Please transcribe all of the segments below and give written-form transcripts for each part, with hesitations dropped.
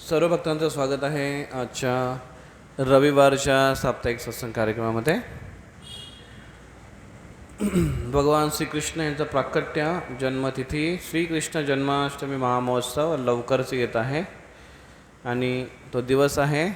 सर्व भक्तांचं स्वागत आहे आजच्या रविवारच्या साप्ताहिक सत्संग कार्यक्रमामध्ये. भगवान श्रीकृष्ण यांचं प्राकट्य जन्मतिथी श्रीकृष्ण जन्माष्टमी महामहोत्सव लवकरच येत आहे आणि तो दिवस आहे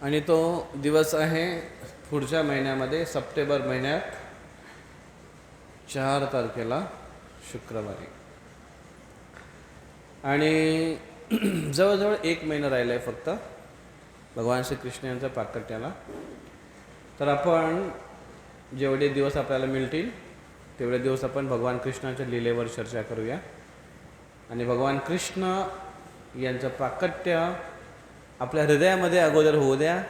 आणि तो दिवस आहे पुढच्या महिन्यामध्ये सप्टेंबर महिन्यात 4 तारखेला शुक्रवारी. आणि जवळजवळ 1 महिना राहिला आहे फक्त भगवान श्रीकृष्ण यांच्या प्राकट्याला. तर आपण जेवढे दिवस आपल्याला मिळतील तेवढे दिवस आपण भगवान कृष्णाच्या लीलेवर चर्चा करूया. आणि भगवान कृष्ण यांचं प्राकट्य आपल्या हृदयामध्ये अगोदर होऊ द्या,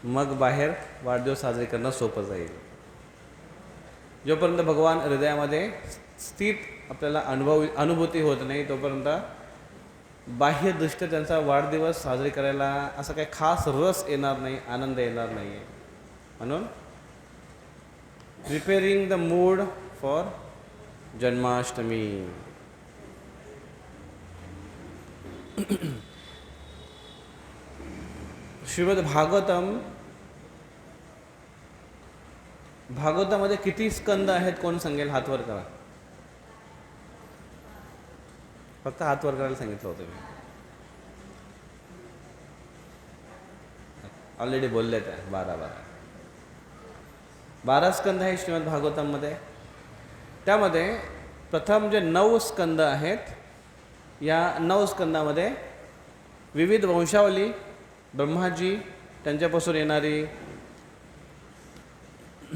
मग बाहेर वाढदिवस साजरे करणं सोपं जाईल. जोपर्यंत भगवान हृदयामध्ये स्थित आपल्याला अनुभूती होत नाही तोपर्यंत बाह्यदृष्ट्या त्यांचा वाढदिवस साजरे करायला असा काही खास रस येणार नाही, आनंद येणार नाही आहे. म्हणून preparing the mood for Janmashtami. श्रीमद भागवतामध्ये किती स्कंद आहेत कोण सांगेल? हातवर करा. फक्त हातवर करायला सांगितलं होतं मी. ऑलरेडी बोलले त्या 12 स्कंद आहे श्रीमद भागवतामध्ये. त्यामध्ये प्रथम जे 9 स्कंद आहेत, या 9 स्कंदामध्ये विविध वंशावली, ब्रह्माजी, त्यांच्यापासून येणारी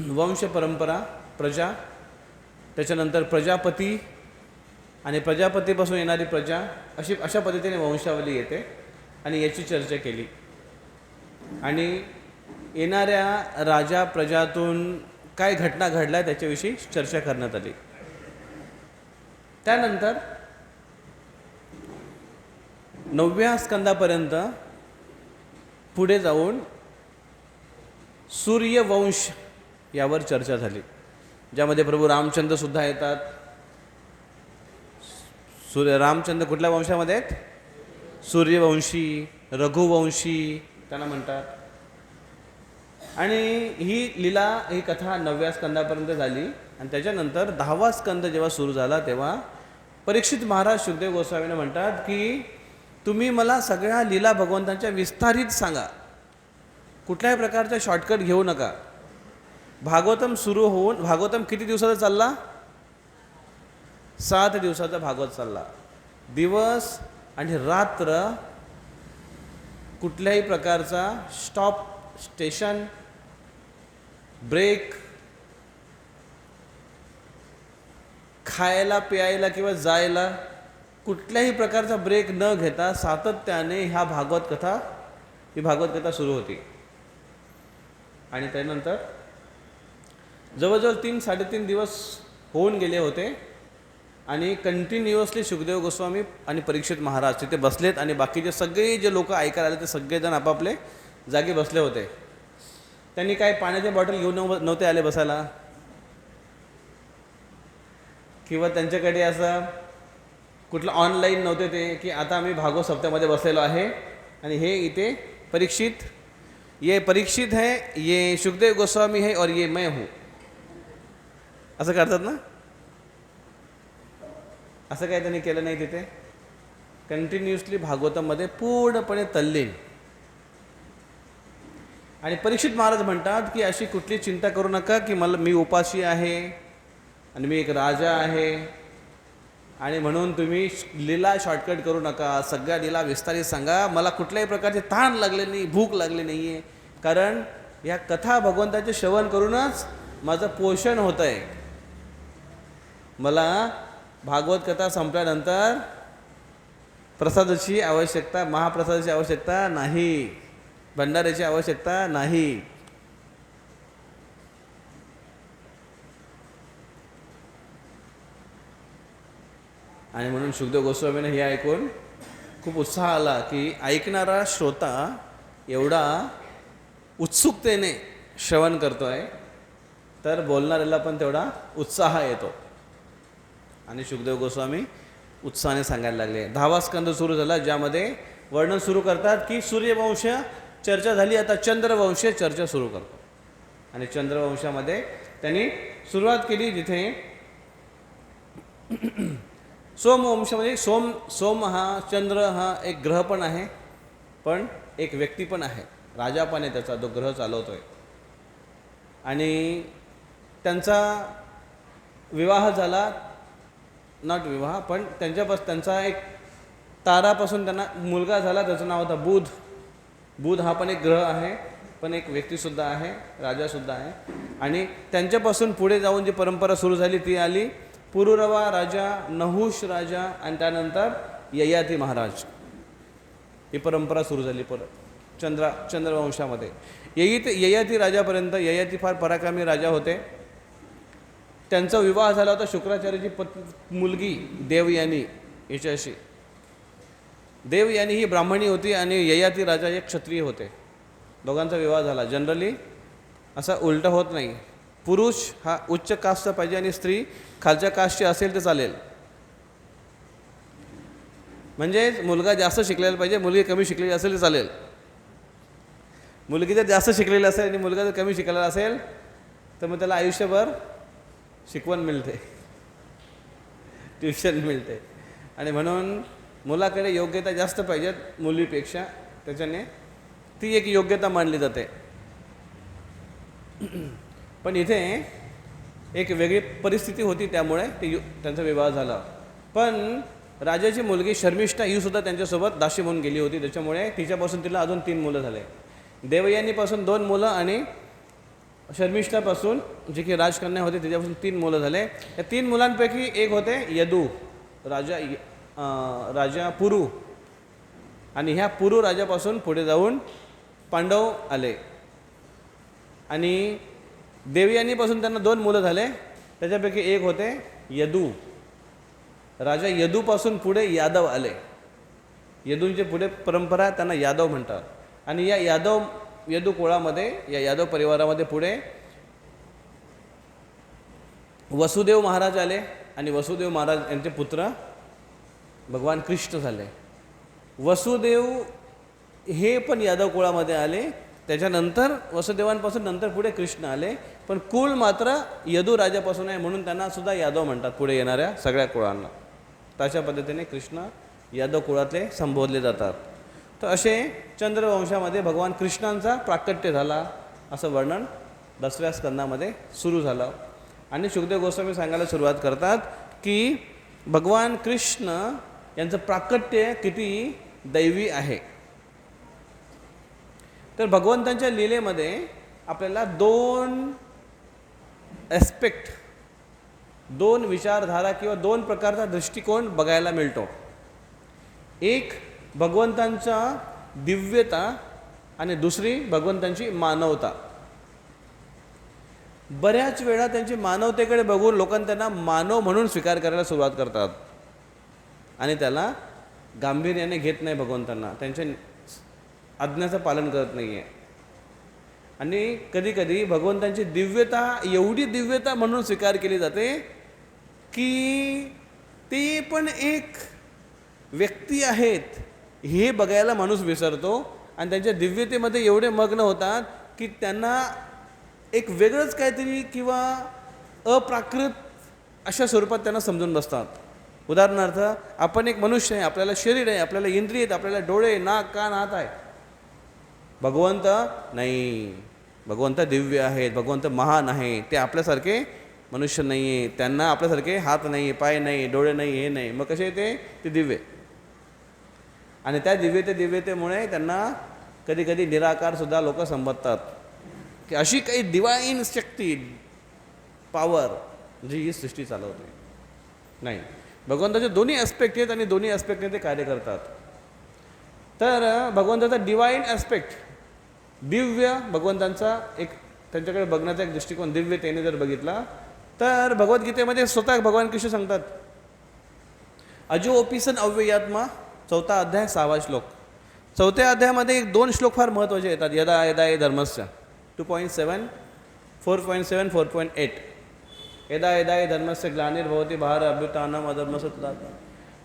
वंश परंपरा, प्रजा, त्याच्यानंतर प्रजापती आणि प्रजापतीपासून येणारी प्रजा, अशा पद्धतीने वंशावली येते आणि याची चर्चा केली. आणि येणाऱ्या राजा प्रजातून काय घटना घडल्या त्याच्याविषयी चर्चा करण्यात आली. त्यानंतर 9व्या स्कंदापर्यंत पुढे जाऊन सूर्यवंश यावर चर्चा झाली, ज्यामध्ये प्रभू रामचंद्र सुद्धा येतात. रामचंद्र कुठल्या वंशामध्ये आहेत? सूर्यवंशी, रघुवंशी त्यांना म्हणतात. आणि ही लीला, ही कथा 9व्या स्कंदापर्यंत झाली. आणि त्याच्यानंतर 10वा स्कंद जेव्हा सुरू झाला तेव्हा परीक्षित महाराज शुकदेव गोस्वामीने म्हणतात की तुम्ही मला सगळ्या लीला भगवंतांच्या विस्तारित सांगा, कुठल्याही प्रकारचा शॉर्टकट घेऊ नका. भागवतम सुरू होऊन भागवतम किती दिवसाचा चालला? 7 दिवसाचा भागवत चालला. दिवस आणि रात्र कुठल्याही प्रकारचा स्टॉप, स्टेशन, ब्रेक, खायला प्यायला किंवा जायला कुठल्याही प्रकारचा ब्रेक न घेता सातत्याने ही भागवत कथा सुरू होती. आणि त्यानंतर जवळजवळ 3-3.5 दिवस होऊन गेले होते आणि कंटिन्युअसली शुकदेव गोस्वामी आणि परीक्षित महाराज तिथे बसलेत आणि बाकीचे सगळे जे लोक ऐकायला आले ते सगळेजण आपापले जागी बसले होते. त्यांनी काय पाण्याचे बॉटल घेऊन नव्हते आले बसायला, किंवा त्यांच्याकडे असं कुठलं ऑनलाईन नव्हते ते की आता आम्ही भागवत सप्त्यामध्ये बसलेलो आहे आणि हे इथे परीक्षित, ये परीक्षित है, ये शुकदेव गोस्वामी है और ये मैं हूँ, असं करतात ना. असं काही त्यांनी केलं नाही. तिथे कंटिन्युअसली भागवतामध्ये पूर्णपणे तल्लीन. आणि परीक्षित महाराज म्हणतात की अशी कुठली चिंता करू नका की मी उपाशी आहे आणि मी एक राजा आहे आणि म्हणून तुम्ही लीला शॉर्टकट करू नका, सगळ्या लीला विस्तारित सांगा. मला कुठल्याही प्रकारचे ताण लागले नाही, भूक लागली नाही आहे, कारण या कथा भगवंताचे श्रवण करूनच माझं पोषण होतं आहे. मला भागवत कथा संपल्यानंतर प्रसादाची आवश्यकता, महाप्रसादाची आवश्यकता नाही, भंडाऱ्याची आवश्यकता नाही. आणि म्हणून शुकदेव गोस्वामीने हे ऐकून खूप उत्साह आला की ऐकणारा श्रोता एवढा उत्सुकतेने श्रवण करतो आहे, तर बोलणाऱ्याला पण तेवढा उत्साह येतो. आणि शुकदेव गोस्वामी उत्साहाने सांगायला लागले. 10वा स्कंद सुरू झाला, ज्यामध्ये वर्णन सुरू करतात की सूर्यवंश चर्चा झाली, आता चंद्रवंश चर्चा सुरू करतो. आणि चंद्रवंशामध्ये त्यांनी सुरुवात केली जिथे सोमवंशामध्ये सोम हा चंद्र हा एक ग्रह पण आहे, पण एक व्यक्ती पण आहे, राजा पण आहे त्याचा, तो ग्रह चालवतोय. आणि त्यांचा विवाह झाला, नॉट विवाह पण त्यांचा एक तारापासून त्यांना मुलगा झाला, त्याचं नाव होता बुध. बुध हा पण एक ग्रह आहे, पण एक व्यक्तीसुद्धा आहे, राजासुद्धा आहे. आणि त्यांच्यापासून पुढे जाऊन जी परंपरा सुरू झाली ती आली पुरुरवा राजा, नहुष राजा आणि त्यानंतर ययाती महाराज. ही परंपरा सुरू झाली परत चंद्रवंशामध्ये. ययाती राजापर्यंत. ययाती फार पराक्रमी राजा होते. त्यांचा विवाह झाला होता शुक्राचार्याची मुलगी देवयानी याच्याशी. देवयानी ही ब्राह्मणी होती आणि ययाती राजा एक क्षत्रिय होते. दोघांचा विवाह झाला. जनरली असा उलटा होत नाही. पुरुष हा उच्च कास्टचा पाहिजे आणि स्त्री खालच्या कास्टची असेल तर चालेल. म्हणजे मुलगा जास्त शिकलेला पाहिजे, मुलगी कमी शिकलेली असेल तर चालेल. मुलगी जर जास्त शिकलेली असेल आणि मुलगा जर कमी शिकलेला असेल तर मग त्याला आयुष्यभर शिकवण मिळते, ट्युशन मिळते. आणि म्हणून मुलाकडे योग्यता जास्त पाहिजेत मुलीपेक्षा, त्याच्याने ती एक योग्यता मानली जाते. पण इथे एक वेगळी परिस्थिती होती, त्यामुळे त्यांचा विवाह झाला. पण राजाची मुलगी शर्मिष्ठा ही सुद्धा त्यांच्यासोबत दासी म्हणून गेली होती, त्याच्यामुळे तिच्यापासून तिला अजून 3 मुलं झाले. देवयानीपासून 2 मुलं आणि शर्मिष्ठापासून जी की राजकन्या होती तिच्यापासून 3 मुलं झाले. या 3 मुलांपैकी एक होते यदू राजा पुरू. आणि ह्या पुरू राजापासून पुढे जाऊन पांडव आले. आणि देवयानीपासून त्यांना 2 मुलं झाले, त्याच्यापैकी एक होते यदू. राजा यदूपासून पुढे यादव आले. यदूंचे पुढे परंपरा त्यांना यादव म्हणतात. आणि या यदू कुळामध्ये, या यादव परिवारामध्ये पुढे वसुदेव महाराज आले. आणि वसुदेव महाराज यांचे पुत्र भगवान कृष्ण झाले. वसुदेव हे पण यादव कुळामध्ये आले. त्याच्यानंतर वसुदेवांपासून नंतर पुढे कृष्ण आले. पण कुळ मात्र यदू राजापासून आहे, म्हणून त्यांना सुद्धा यादव म्हणतात पुढे येणाऱ्या सगळ्या कुळांना. तशा पद्धतीने कृष्ण यादव कुळातले संबोधले जातात. तर असे चंद्रवंशामध्ये भगवान कृष्णांचा प्राकट्य झाला असं वर्णन 10व्या स्कंदामध्ये सुरू झालं. आणि शुकदेव गोस्वामी सांगायला सुरुवात करतात की भगवान कृष्ण यांचं प्राकट्य किती दैवी आहे. तर भगवंतांच्या लीलेमध्ये आपल्याला 2 ॲस्पेक्ट, 2 विचारधारा किंवा 2 प्रकारचा दृष्टिकोन बघायला मिळतो. एक भगवंतांचा दिव्यता आणि दुसरी भगवंतांची मानवता. बऱ्याच वेळा त्यांची मानवतेकडे बघून लोकांना त्यांना मानव म्हणून स्वीकार करायला सुरुवात करतात आणि त्याला गांभीर्याने घेत नाही भगवंतांना, त्यांच्या आज्ञाचं पालन करत नाही आहे. आणि कधीकधी भगवंतांची दिव्यता एवढी दिव्यता म्हणून स्वीकार केली जाते की ते पण एक व्यक्ती आहेत हे बघायला माणूस विसरतो. आणि त्यांच्या दिव्यतेमध्ये एवढे मग्न होतात की त्यांना एक वेगळंच काहीतरी किंवा अप्राकृत अशा स्वरूपात त्यांना समजून बसतात. उदाहरणार्थ, आपण एक मनुष्य आहे, आपल्याला शरीर आहे, आपल्याला इंद्रिय आहेत, आपल्याला डोळे, नाक, कान, हात आहे. भगवंत नाही, भगवंत दिव्य आहेत, भगवंत महान आहे. ते आपल्यासारखे मनुष्य नाही आहे, त्यांना आपल्यासारखे हात नाही, पाय नाही, डोळे नाही, हे नाही. मग कसे ते दिव्य. आणि त्या दिव्यतेमुळे त्यांना कधीकधी निराकारसुद्धा लोक संबोधतात की अशी काही डिवाईन शक्ती, पॉवर जी ही सृष्टी चालवते. नाही, भगवंताचे दोन्ही ॲस्पेक्ट आहेत आणि दोन्ही ॲस्पेक्टने ते कार्य करतात. तर भगवंताचा डिवाईन ॲस्पेक्ट, दिव्य भगवंतांचा एक त्यांच्याकडे बघण्याचा एक दृष्टिकोन दिव्यतेने जर बघितला तर भगवद्गीतेमध्ये स्वतः भगवान कृष्ण सांगतात अजो ओपिसन अव्ययात्मा 4 अध्याय 6 श्लोक. 4 अध्यायामध्ये 2 श्लोक फार महत्त्वाचे येतात. यदा यदा ये धर्मस्य 2.7, 4.7, 4.8. यदा यदा ये धर्मस्य ग्लानिर्भवती भार अभ्युत्थानम अधर्मस्य तदात्मनः.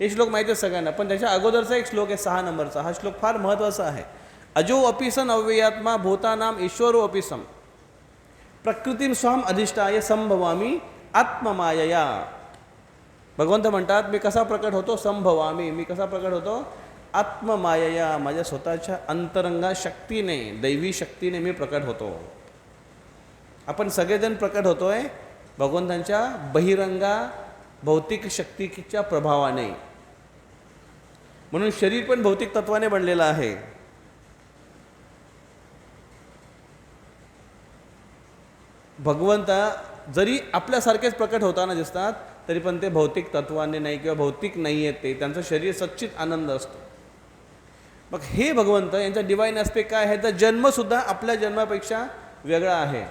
हे श्लोक माहिती आहे सगळ्यांना, पण त्याच्या अगोदरचा एक श्लोक आहे 6 नंबरचा. हा श्लोक फार महत्त्वाचा आहे. अजो अपिसन अव्ययात्मा भूतानाम ईश्वरो अपिसम प्रकृतीम स्वाम अधिष्ठाय संभवामी आत्ममायया. भगवंत म्हणतात मी कसा प्रकट होतो? संभवामी, मी कसा प्रकट होतो? आत्ममायया, माझ्या स्वतःच्या अंतरंगा शक्तीने, दैवी शक्तीने मी प्रकट होतो. आपण सगळेजण प्रकट होतोय भगवंतांच्या बहिरंगा भौतिक शक्तीच्या प्रभावाने. म्हणून शरीर पण भौतिक तत्वाने बनलेलं आहे. भगवंत जरी आपल्यासारखेच प्रकट होताना दिसतात तरी पण ते भौतिक तत्वाने नाही किंवा भौतिक नाही आहेत. ते त्यांचं शरीर सच्चित आनंद असतो. मग हे भगवंत यांचा डिवाईन ॲस्पेक्ट काय आहे तर जन्मसुद्धा आपल्या जन्मापेक्षा वेगळा आहे.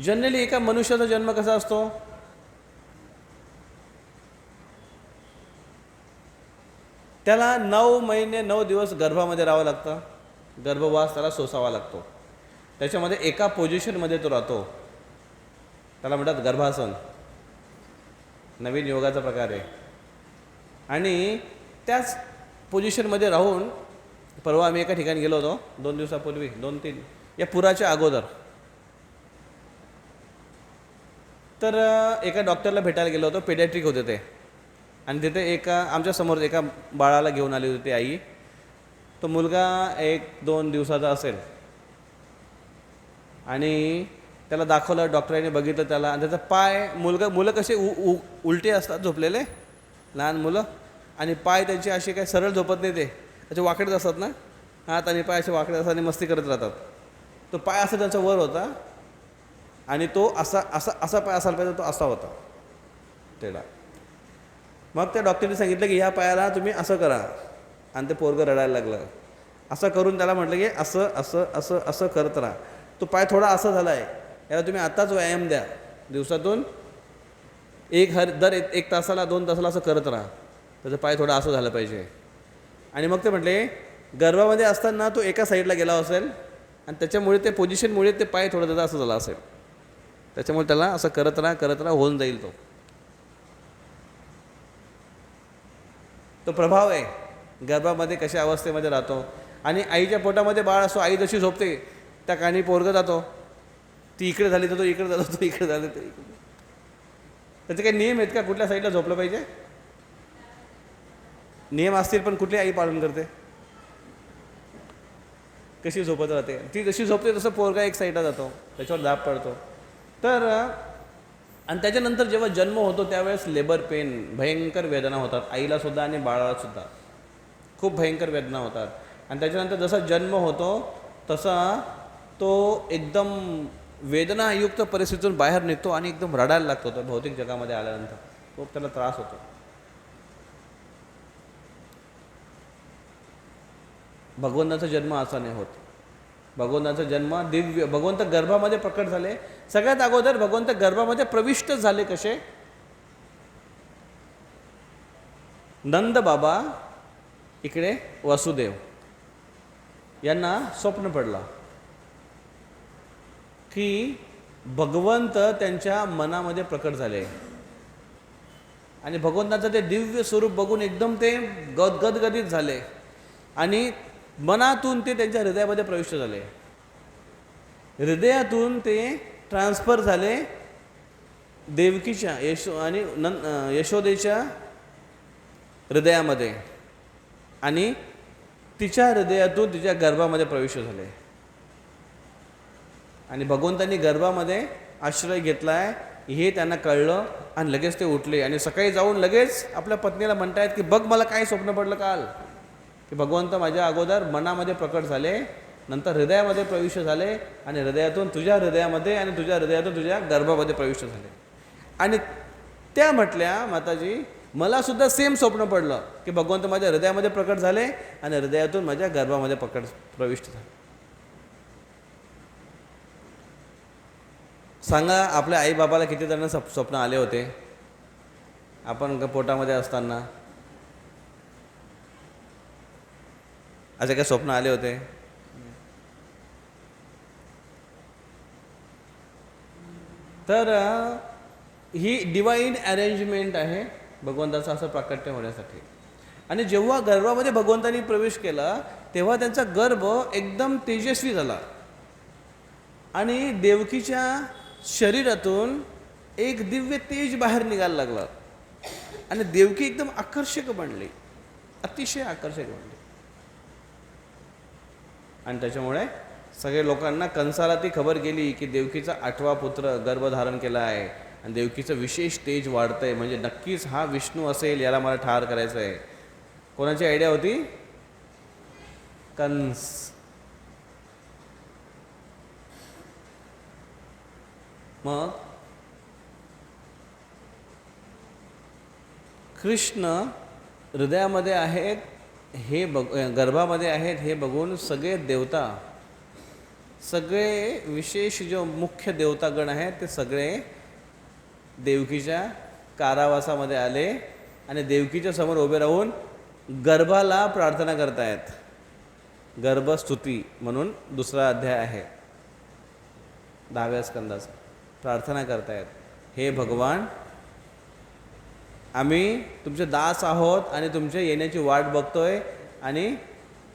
जनरली एका मनुष्याचा जन्म कसा असतो? त्याला 9 महिने 9 दिवस गर्भामध्ये राहावं लागतं. गर्भवास त्याला सोसावा लागतो. त्याच्यामध्ये एका पोझिशनमध्ये तो राहतो. त्याला म्हणतात गर्भासन. नवीन योगाचा प्रकार आहे. आणि त्याच पोझिशनमध्ये राहून परवा आम्ही एका ठिकाणी गेलो होतो 2 दिवसापूर्वी, 2-3 या पुराच्या अगोदर. तर एका डॉक्टरला भेटायला गेलो होतो. पेडियाट्रिक होते ते. आणि तिथे एका आमच्यासमोर एका बाळाला घेऊन आली होती आई. तो मुलगा 1-2 दिवसाचा असेल. आणि त्याला दाखवलं, डॉक्टरांनी बघितलं त्याला. आणि त्याचा पाय, मुलं कसे उलटे असतात झोपलेले लहान मुलं, आणि पाय त्यांचे असे काही सरळ झोपत नाही, ते असे वाकडेच असतात ना, हात आणि पाय असे वाकडे असतात आणि मस्ती करत राहतात. तो पाय असा त्यांचा वर होता आणि तो असा असा असा पाय असायला पाहिजे, तो असा होता तेडा. मग त्या डॉक्टरने सांगितलं की ह्या पायाला तुम्ही असं करा. आणि ते पोरगं रडायला लागलं. असं करून त्याला म्हटलं की असं असं असं असं करत राहा. तो पाय थोडा असा झाला आहे, याला तुम्ही आत्ताच व्यायाम द्या. दिवसातून दर एक तासाला 2 तासाला असं करत राहा. त्याचा पाय थोडा असं झालं पाहिजे. आणि मग ते म्हटले गर्भामध्ये असताना तो एका साईडला गेला असेल आणि त्याच्यामुळे ते पोझिशनमुळे ते पाय थोडं त्याचा असं झाला असेल. त्याच्यामुळे त्याला असं करत राहा होऊन जाईल. तो प्रभाव आहे गर्भामध्ये कशा अवस्थेमध्ये राहतो. आणि आईच्या पोटामध्ये बाळ असो, आई जशी झोपते त्या कानी पोरगं जातो. ती इकडे झाली तर तो इकडे जातो, तो इकडे झाली तर इकडे. त्याचे काही नियम आहेत का कुठल्या साईडला झोपलं पाहिजे? नियम असतील पण कुठली आई पालन करते? कशी झोपत राहते ती? जशी झोपते तसं पोरगा एक साईडला जातो, त्याच्यावर दाब पडतो. तर आणि त्याच्यानंतर जेव्हा जन्म होतो त्यावेळेस लेबर पेन, भयंकर वेदना होतात आईलासुद्धा आणि बाळालासुद्धा. खूप भयंकर वेदना होतात. आणि त्याच्यानंतर जसा जन्म होतो तसा तो एकदम वेदनायुक्त परिस्थितीतून बाहेर निघतो आणि एकदम रडायला लागतो. तो भौतिक जगामध्ये आल्यानंतर खूप त्याला त्रास होतो. भगवंताचा जन्म असा नाही होत. भगवंताचा जन्म दिव्य. भगवंत गर्भामध्ये प्रकट झाले. सगळ्यात अगोदर भगवंत गर्भामध्ये प्रविष्ट झाले कसे? नंद बाबा इकडे वासुदेव यांना स्वप्न पडला की भगवंत त्यांच्या मनामध्ये प्रकट झाले. आणि भगवंताचं ते दिव्य स्वरूप बघून एकदम ते गदगदित झाले आणि मनातून ते त्यांच्या हृदयामध्ये प्रविष्ट झाले. हृदयातून ते ट्रान्सफर झाले देवकीच्या आणि यशोदेच्या हृदयामध्ये आणि तिच्या हृदयातून तिच्या गर्भामध्ये प्रविष्ट झाले. आणि भगवंतांनी गर्भामध्ये आश्रय घेतला आहे हे त्यांना कळलं आणि लगेच ते उठले. आणि सकाळी जाऊन लगेच आपल्या पत्नीला म्हणतायत की बघ मला काय स्वप्न पडलं काल, की भगवंत माझ्या अगोदर मनामध्ये प्रकट झाले, नंतर हृदयामध्ये प्रविष्ट झाले आणि हृदयातून तुझ्या हृदयामध्ये आणि तुझ्या हृदयातून तुझ्या गर्भामध्ये प्रविष्ट झाले. आणि त्या म्हटल्या माताजी मला सुद्धा सेम स्वप्न पडलं की भगवंत माझ्या हृदयामध्ये प्रकट झाले आणि हृदयातून माझ्या गर्भामध्ये प्रविष्ट झाले. सांगा आपल्या आईबाबाला किती जणांना स्वप्न आले होते? आपण पोटामध्ये असताना असे काय स्वप्न आले होते? तर ही डिवाइन अरेंजमेंट आहे भगवंताचं असं प्राकट्य होण्यासाठी. आणि जेव्हा गर्भामध्ये भगवंतांनी प्रवेश केला तेव्हा त्यांचा गर्भ एकदम तेजस्वी झाला आणि देवकीच्या शरीरातून एक दिव्य तेज बाहेर निघायला लागला आणि देवकी एकदम आकर्षक बनली, अतिशय आकर्षक बनली. आणि त्याच्यामुळे सगळे लोकांना कंसाला ती खबर गेली की देवकीचा 8वा पुत्र गर्भधारण केला आहे आणि देवकीचं विशेष तेज वाढतंय, म्हणजे नक्कीच हा विष्णू असेल, याला मला ठार करायचं आहे. कोणाची आयडिया होती? कंस. मग कृष्ण हृदयामध्ये आहेत हे गर्भामध्ये आहेत हे बघून सगळे देवता, सगळे विशेष जो मुख्य देवतागण आहेत ते सगळे देवकीच्या कारावासामध्ये आले आणि देवकीच्या समोर उभे राहून गर्भाला प्रार्थना करतायत. गर्भस्तुती म्हणून 2रा अध्याय आहे 10व्या स्कंदाचा. प्रार्थना करतायत, हे भगवान, आम्ही तुमचे दास आहोत आणि तुमच्या येण्याची वाट बघतोय आणि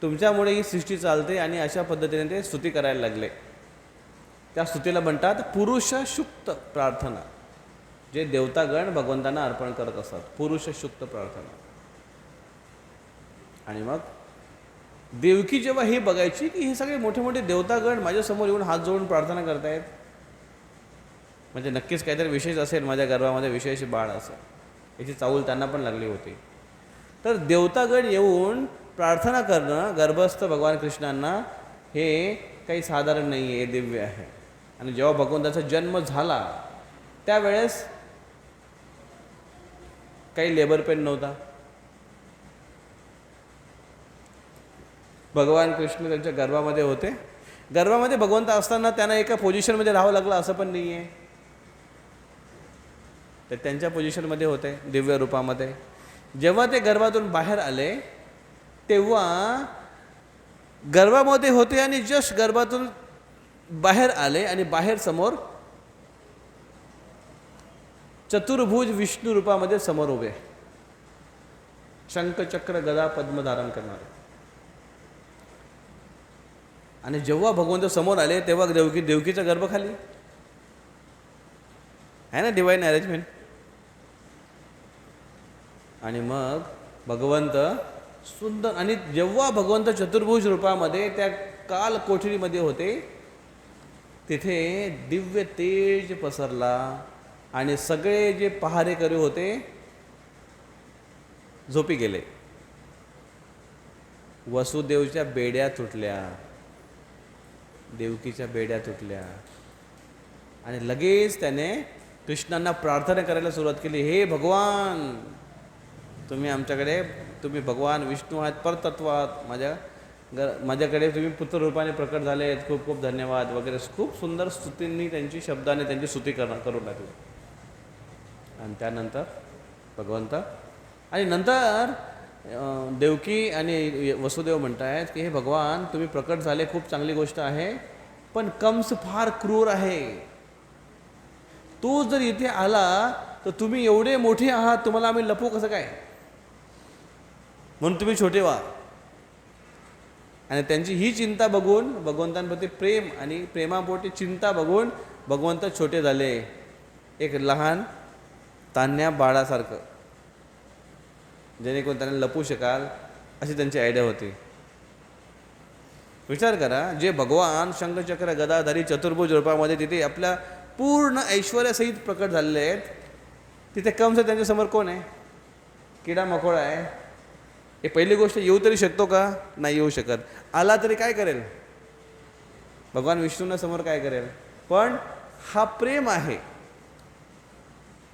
तुमच्यामुळे ही सृष्टी चालते. आणि अशा पद्धतीने ते स्तुती करायला लागले. त्या स्तुतीला म्हणतात पुरुषशुक्त प्रार्थना, जे देवतागण भगवंतांना अर्पण करत असतात, पुरुषशुक्त प्रार्थना. आणि मग देवकी जेव्हा हे बघायची की हे सगळे मोठे मोठे देवतागण माझ्यासमोर येऊन हात जोडून प्रार्थना करतायत, म्हणजे नक्कीच काहीतरी विशेष असेल, माझ्या गर्भामध्ये विशेष बाळ असेल, याची चाहूल त्यांना पण लागली होती. तर देवतागण येऊन प्रार्थना करणं गर्भस्थ भगवान कृष्णांना हे काही साधारण नाही आहे, दिव्य आहे. आणि जेव्हा भगवंताचा जन्म झाला त्यावेळेस काही लेबर पेन नव्हता. भगवान कृष्ण त्यांच्या गर्भामध्ये होते. गर्भामध्ये भगवंत असताना त्यांना एका पोझिशनमध्ये राहावं लागलं असं पण नाही आहे. ते त्यांच्या पोझिशनमध्ये होते दिव्य रूपामध्ये. जेव्हा ते गर्भातून बाहेर आले तेव्हा गर्भामध्ये होते आणि जस्ट गर्भातून बाहेर आले आणि बाहेर समोर चतुर्भुज विष्णू रूपामध्ये समोर उभे, शंख चक्र गदा पद्म धारण करणारे. आणि जेव्हा भगवंत समोर आले तेव्हा देवकीचा गर्भ खाली आहे ना, डिवाइन अरेंजमेंट. आणि मग भगवंत सुंदर, आणि जेव्हा भगवंत चतुर्भुज रूपामध्ये त्या काल कोठडीमध्ये होते तिथे दिव्य तेज पसरला आणि सगळे जे पहारेकरी होते झोपी गेले. वसुदेवच्या बेड्या तुटल्या, देवकीच्या बेड्या तुटल्या आणि लगेच त्याने कृष्णांना प्रार्थना करायला सुरुवात केली, हे भगवान, तुम्ही भगवान विष्णू आहात, परतत्व आहात, माझ्याकडे तुम्ही पुत्ररूपाने प्रकट झाले आहेत, खूप खूप धन्यवाद वगैरे. खूप सुंदर स्तुतींनी त्यांची शब्दाने त्यांची स्तुती करू लागली. आणि त्यानंतर भगवंत आणि नंतर देवकी आणि वसुदेव म्हणत आहेत की हे भगवान, तुम्ही प्रकट झाले, खूप चांगली गोष्ट आहे, पण कंस फार क्रूर आहे. तो जर इथे आला तर तुम्ही एवढे मोठे आहात, तुम्हाला आम्ही लपू कसं काय, म्हणून तुम्ही छोटे व्हा. आणि त्यांची ही चिंता बघून भगवंतांप्रती प्रेम आणि प्रेमापोटी चिंता बघून भगवंत छोटे झाले, एक लहान तान्ह्या बाळासारखं, जेणेकरून त्यांना लपू शकाल अशी त्यांची आयडिया होती. विचार करा, जे भगवान शंखचक्र गदाधारी चतुर्भुज रूपामध्ये तिथे आपल्या पूर्ण ऐश्वर्यासहित प्रकट झालेले आहेत, तिथे कंस त्यांच्यासमोर कोण आहे? किडा मकोडा आहे. हे पहिली गोष्ट, येऊ तरी शकतो का? नाही येऊ शकत. आला तरी काय करेल? भगवान विष्णूंना समोर काय करेल? पण हा प्रेम आहे.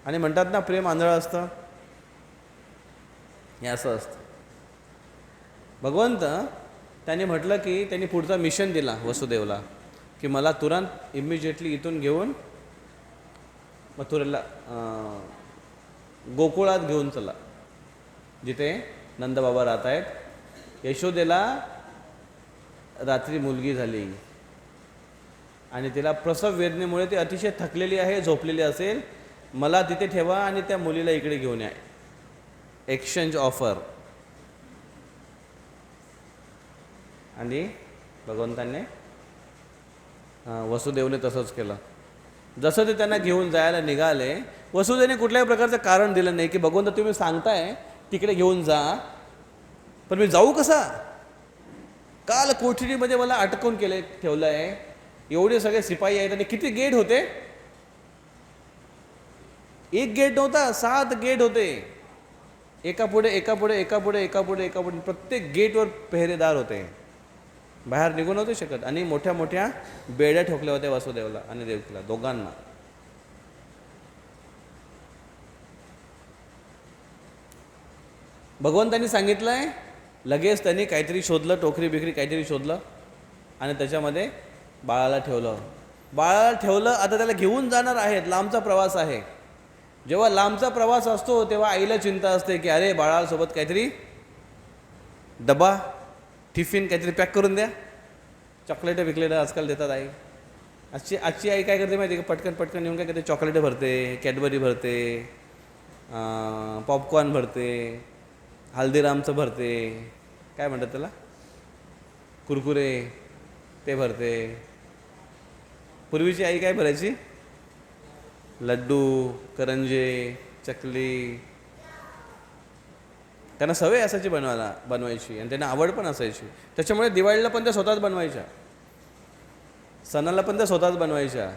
आणि म्हणतात ना, प्रेम आंधळं असतं, हे असं असतं. भगवंत त्यांनी म्हटलं की त्यांनी पुढचा मिशन दिला वसुदेवला की मला तुरंत इमिजिएटली इथून घेऊन मथुरेला गोकुळात घेऊन चला, जिथे नंदबाबा राहत आहेत. यशोदेला रात्री मुलगी झाली आणि तिला प्रसव वेदनेमुळे ती अतिशय थकलेली आहे, झोपलेली असेल. मला तिथे ठेवा आणि त्या मुलीला इकडे घेऊन या. Exchange offer. आणि भगवंतांनी वसुदेवने तसंच केलं. जसं ते त्यांना घेऊन जायला निघाले, वसुदेवने कुठल्याही प्रकारचं कारण दिलं नाही की भगवंत तुम्ही सांगताय तिकडे घेऊन जा, पण मी जाऊ कसा? काल कोठडीमध्ये मला अटकवून ठेवलं आहे. एवढे सगळे शिपाई आहेत आणि किती गेट होते? एक गेट नव्हता, 7 गेट होते. एका पुढे एका पुढे एका पुढे एका पुढे एका पुढे प्रत्येक गेटवर पेहरेदार होते. बाहेर निघू नव्हते शकत. आणि मोठ्या मोठ्या बेड्या ठोकल्या होत्या वासुदेवला आणि देवकीला, दोघांना. भगवंतांनी सांगितलंय, लगेच त्यांनी काहीतरी शोधलं, टोकरी बिकरी काहीतरी शोधलं आणि त्याच्यामध्ये बाळाला ठेवलं. आता त्याला घेऊन जाणार आहेत, लांबचा प्रवास आहे. जेव्हा लांबचा प्रवास असतो तेव्हा आईला चिंता असते की अरे बाळासोबत काहीतरी डबा, टिफिन काहीतरी पॅक करून द्या. चॉकलेटं बिकलेटं आजकाल देतात आई. आजची आई काय करते माहिती आहे का? पटकन येऊन काय करते, चॉकलेटं भरते, कॅडबरी भरते, पॉपकॉर्न भरते, हल्दीरामचं भरते, काय म्हणतात त्याला, कुरकुरे ते भरते. पूर्वीची आई काय भरायची? लड्डू, करंजे, चकली. त्यांना सवय असायची बनवायची आणि त्यांना आवड पण असायची. त्याच्यामुळे दिवाळीला पण त्या स्वतःच बनवायच्या, सणाला पण त्या स्वतःच बनवायच्या.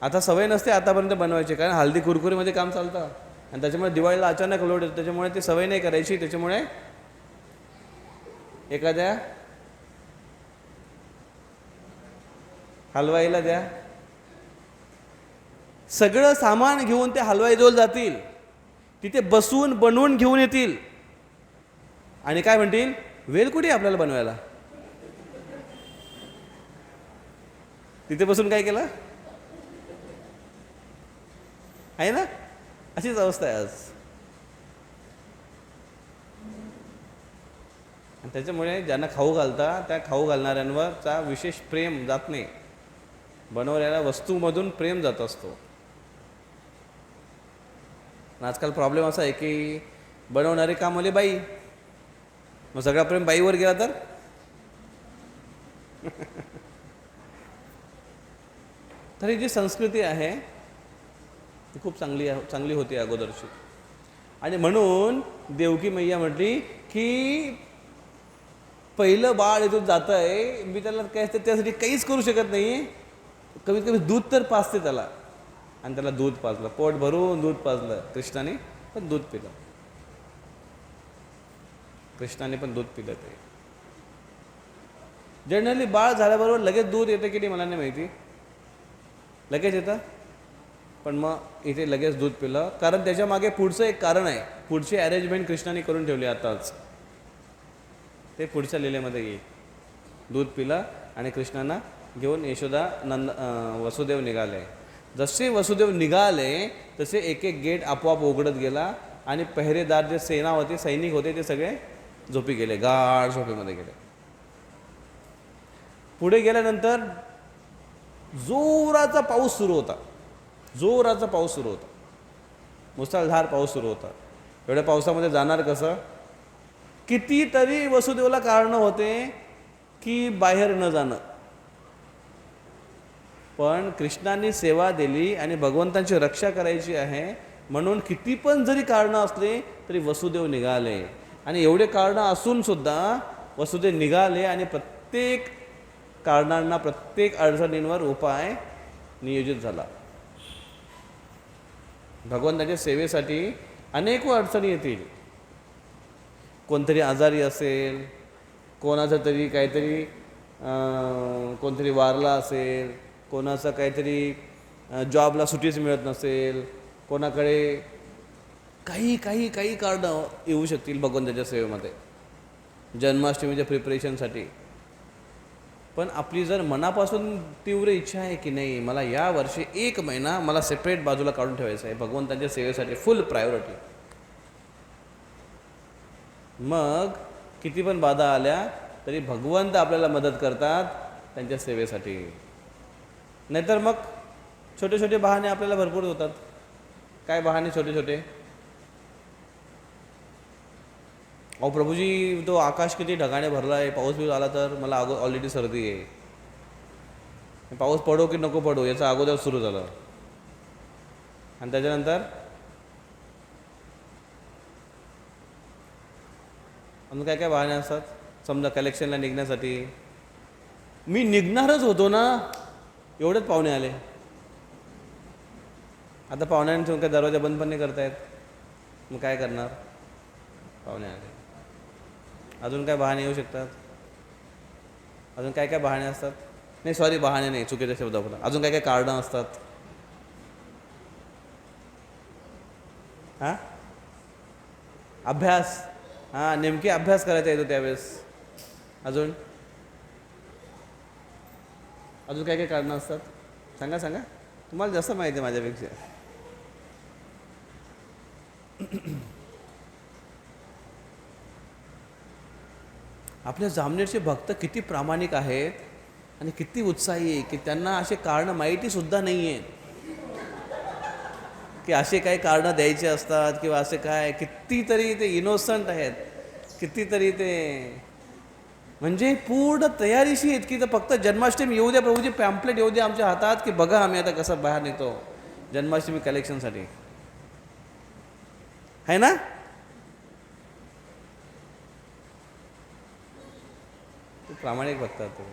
आता सवय नसते आतापर्यंत बनवायची, कारण हल्दी कुरकुरीमध्ये काम चालतं आणि त्याच्यामुळे दिवाळीला अचानक लोड येतो. त्याच्यामुळे ती सवय नाही करायची. त्याच्यामुळे एखाद्या हलवाईला द्या, सगळं सामान घेऊन ते हलवाईजवळ जातील, तिथे बसून बनवून घेऊन येतील आणि काय म्हणतील, वेळ कुठे आपल्याला बनवायला? तिथे बसून काय केलं आहे ना? अशीच अवस्था आहे आज. आणि त्याच्यामुळे ज्यांना खाऊ घालता त्या खाऊ घालणाऱ्यांवरचा विशेष प्रेम जात नाही, बनवलेल्या वस्तूमधून प्रेम जात असतो. आजकाल प्रॉब्लेम असा आहे की बनवणारी कामवाली बाई, मग सगळा प्रेम बाईवर गेला तर तरी जी संस्कृती आहे ती खूप चांगली होती अगोदरची. आणि म्हणून देवकी मैया म्हटली की पहिलं बाळ इथून जात आहे, मी त्याला काय त्यासाठी काहीच करू शकत नाही, कमीत कमी दूध तर पाजते त्याला. आणि त्याला दूध पाजलं, पोट भरून दूध पाजलं कृष्णाने, पण दूध पिलं. कृष्णाने पण दूध पिलं. ते जनरली बाळ झाल्याबरोबर लगेच दूध येतं की नाही मला नाही माहिती, लगेच येतं, पण मग इथे लगेच दूध पिलं, कारण त्याच्या मागे पुढचं एक कारण आहे. पुढची अरेंजमेंट कृष्णाने करून ठेवली आताच, ते पुढच्या लीलेमध्ये येईल. दूध पिलं आणि कृष्णांना घेऊन यशोदा वसुदेव निघाले. जसे वसुदेव निघाले तसे एक एक गेट आपोआप उघडत गेला आणि पहिरेदार जे सेना होते, सैनिक होते, ते सगळे झोपी गेले, गाढ झोपेमध्ये गेले. पुढे गेल्यानंतर जोराचा पाऊस सुरू होता, मुसळधार पाऊस सुरू होता. एवढ्या पावसामध्ये जाणार कसं? कितीतरी वसुदेवला कारणं होते की बाहेर न जाणं, पण कृष्णांनी सेवा दिली आणि भगवंतांची रक्षा करायची आहे म्हणून किती पण जरी कारणं असले तरी वसुदेव निघाले. आणि एवढे कारणं असून सुद्धा वसुदेव निघाले आणि प्रत्येक कारणांना, प्रत्येक अडचणींवर उपाय नियोजित झाला. भगवंताच्या सेवेसाठी अनेक अडचणी येतील. कोणतरी आजारी असेल, कोणाचं तरी काहीतरी कोणतरी वारला असेल, कोणाचं काहीतरी जॉबला सुट्टीच मिळत नसेल, कोणाकडे काही कारणं येऊ शकतील भगवंताच्या सेवेमध्ये. जन्माष्टमीच्या प्रिपरेशनसाठी पण आपली जर मनापासून तीव्र इच्छा आहे की नाही, मला या वर्षी 1 महिना मला सेपरेट बाजूला काढून ठेवायचं आहे भगवंतांच्या सेवेसाठी, फुल प्रायोरिटी, मग किती पण बाधा आल्या तरी भगवंत आपल्याला मदत करतात त्यांच्या सेवेसाठी. नाहीतर मग छोटे छोटे बहाणे आपल्याला भरपूर होतात. काय बहाणे छोटे छोटे? अहो प्रभूजी, तो आकाश किती ढगाने भरला आहे, पाऊस बिऊस आला तर मला ऑलरेडी सर्दी आहे, पाऊस पडो की नको पडो याचा अगोदर सुरू झालं. आणि त्याच्यानंतर अजून काय काय बहाणे असतात. समजा कलेक्शनला निघण्यासाठी मी निघणारच होतो ना, एवढेच पाहुणे आले. आता पाहुण्यांचे काय दरवाजा बंद पण नाही करतायत, मग काय करणार? पाहुणे आले. अजून काय बहाणे येऊ शकतात? अजून काय काय बहाणे असतात? नाही सॉरी, बहाणे नाही, चुकीचा शब्द आपला. अजून काय काय कारणं असतात? हां, अभ्यास. हां, नेमकी अभ्यास करायचा येतो त्यावेळेस. अजून अजून काय काय कारणं असतात? सांगा सांगा, तुम्हाला जास्त माहिती आहे माझ्यापेक्षा. आपल्या जामनेरचे भक्त किती प्रामाणिक आहेत आणि किती उत्साही आहे की त्यांना असे कारणं माहितीसुद्धा नाही आहेत की असे काही कारणं द्यायचे असतात किंवा असे काय. कितीतरी ते इनोसंट आहेत, कितीतरी ते म्हणजे पूर्ण तयारीशी आहेत की तर फक्त जन्माष्टमी येऊ द्या प्रभूजी, पॅम्पलेट येऊ द्या आमच्या हातात की बघा आम्ही आता कसं बाहेर निघतो जन्माष्टमी कलेक्शनसाठी, आहे ना. ते प्रामाणिक बघतात. ते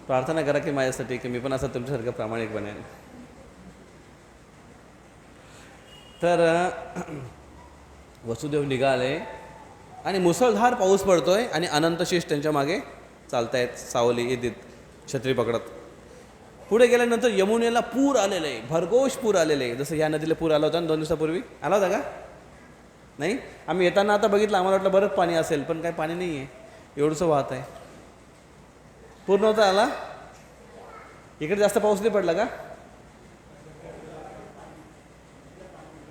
प्रार्थना करा की माझ्यासाठी की मी पण असं तुमच्यासारखं प्रामाणिक बनेन. तर वसुदेव निघाले आणि मुसळधार पाऊस पडतोय आणि अनंतशेष त्यांच्या मागे चालतायत, सावली येतात छत्री पकडत. पुढे गेल्यानंतर यमुनेला पूर आलेलं आहे, भरघोष पूर आलेलं आहे. जसं या नदीला पूर आला होता ना 2 दिवसापूर्वी, आला होता का? नाही, आम्ही येताना आता बघितलं, आम्हाला वाटलं बरंच पाणी असेल, पण काय पाणी नाही आहे, एवढंसं वाहत आहे. पूर नव्हता आला. इकडे जास्त पाऊस नाही पडला का?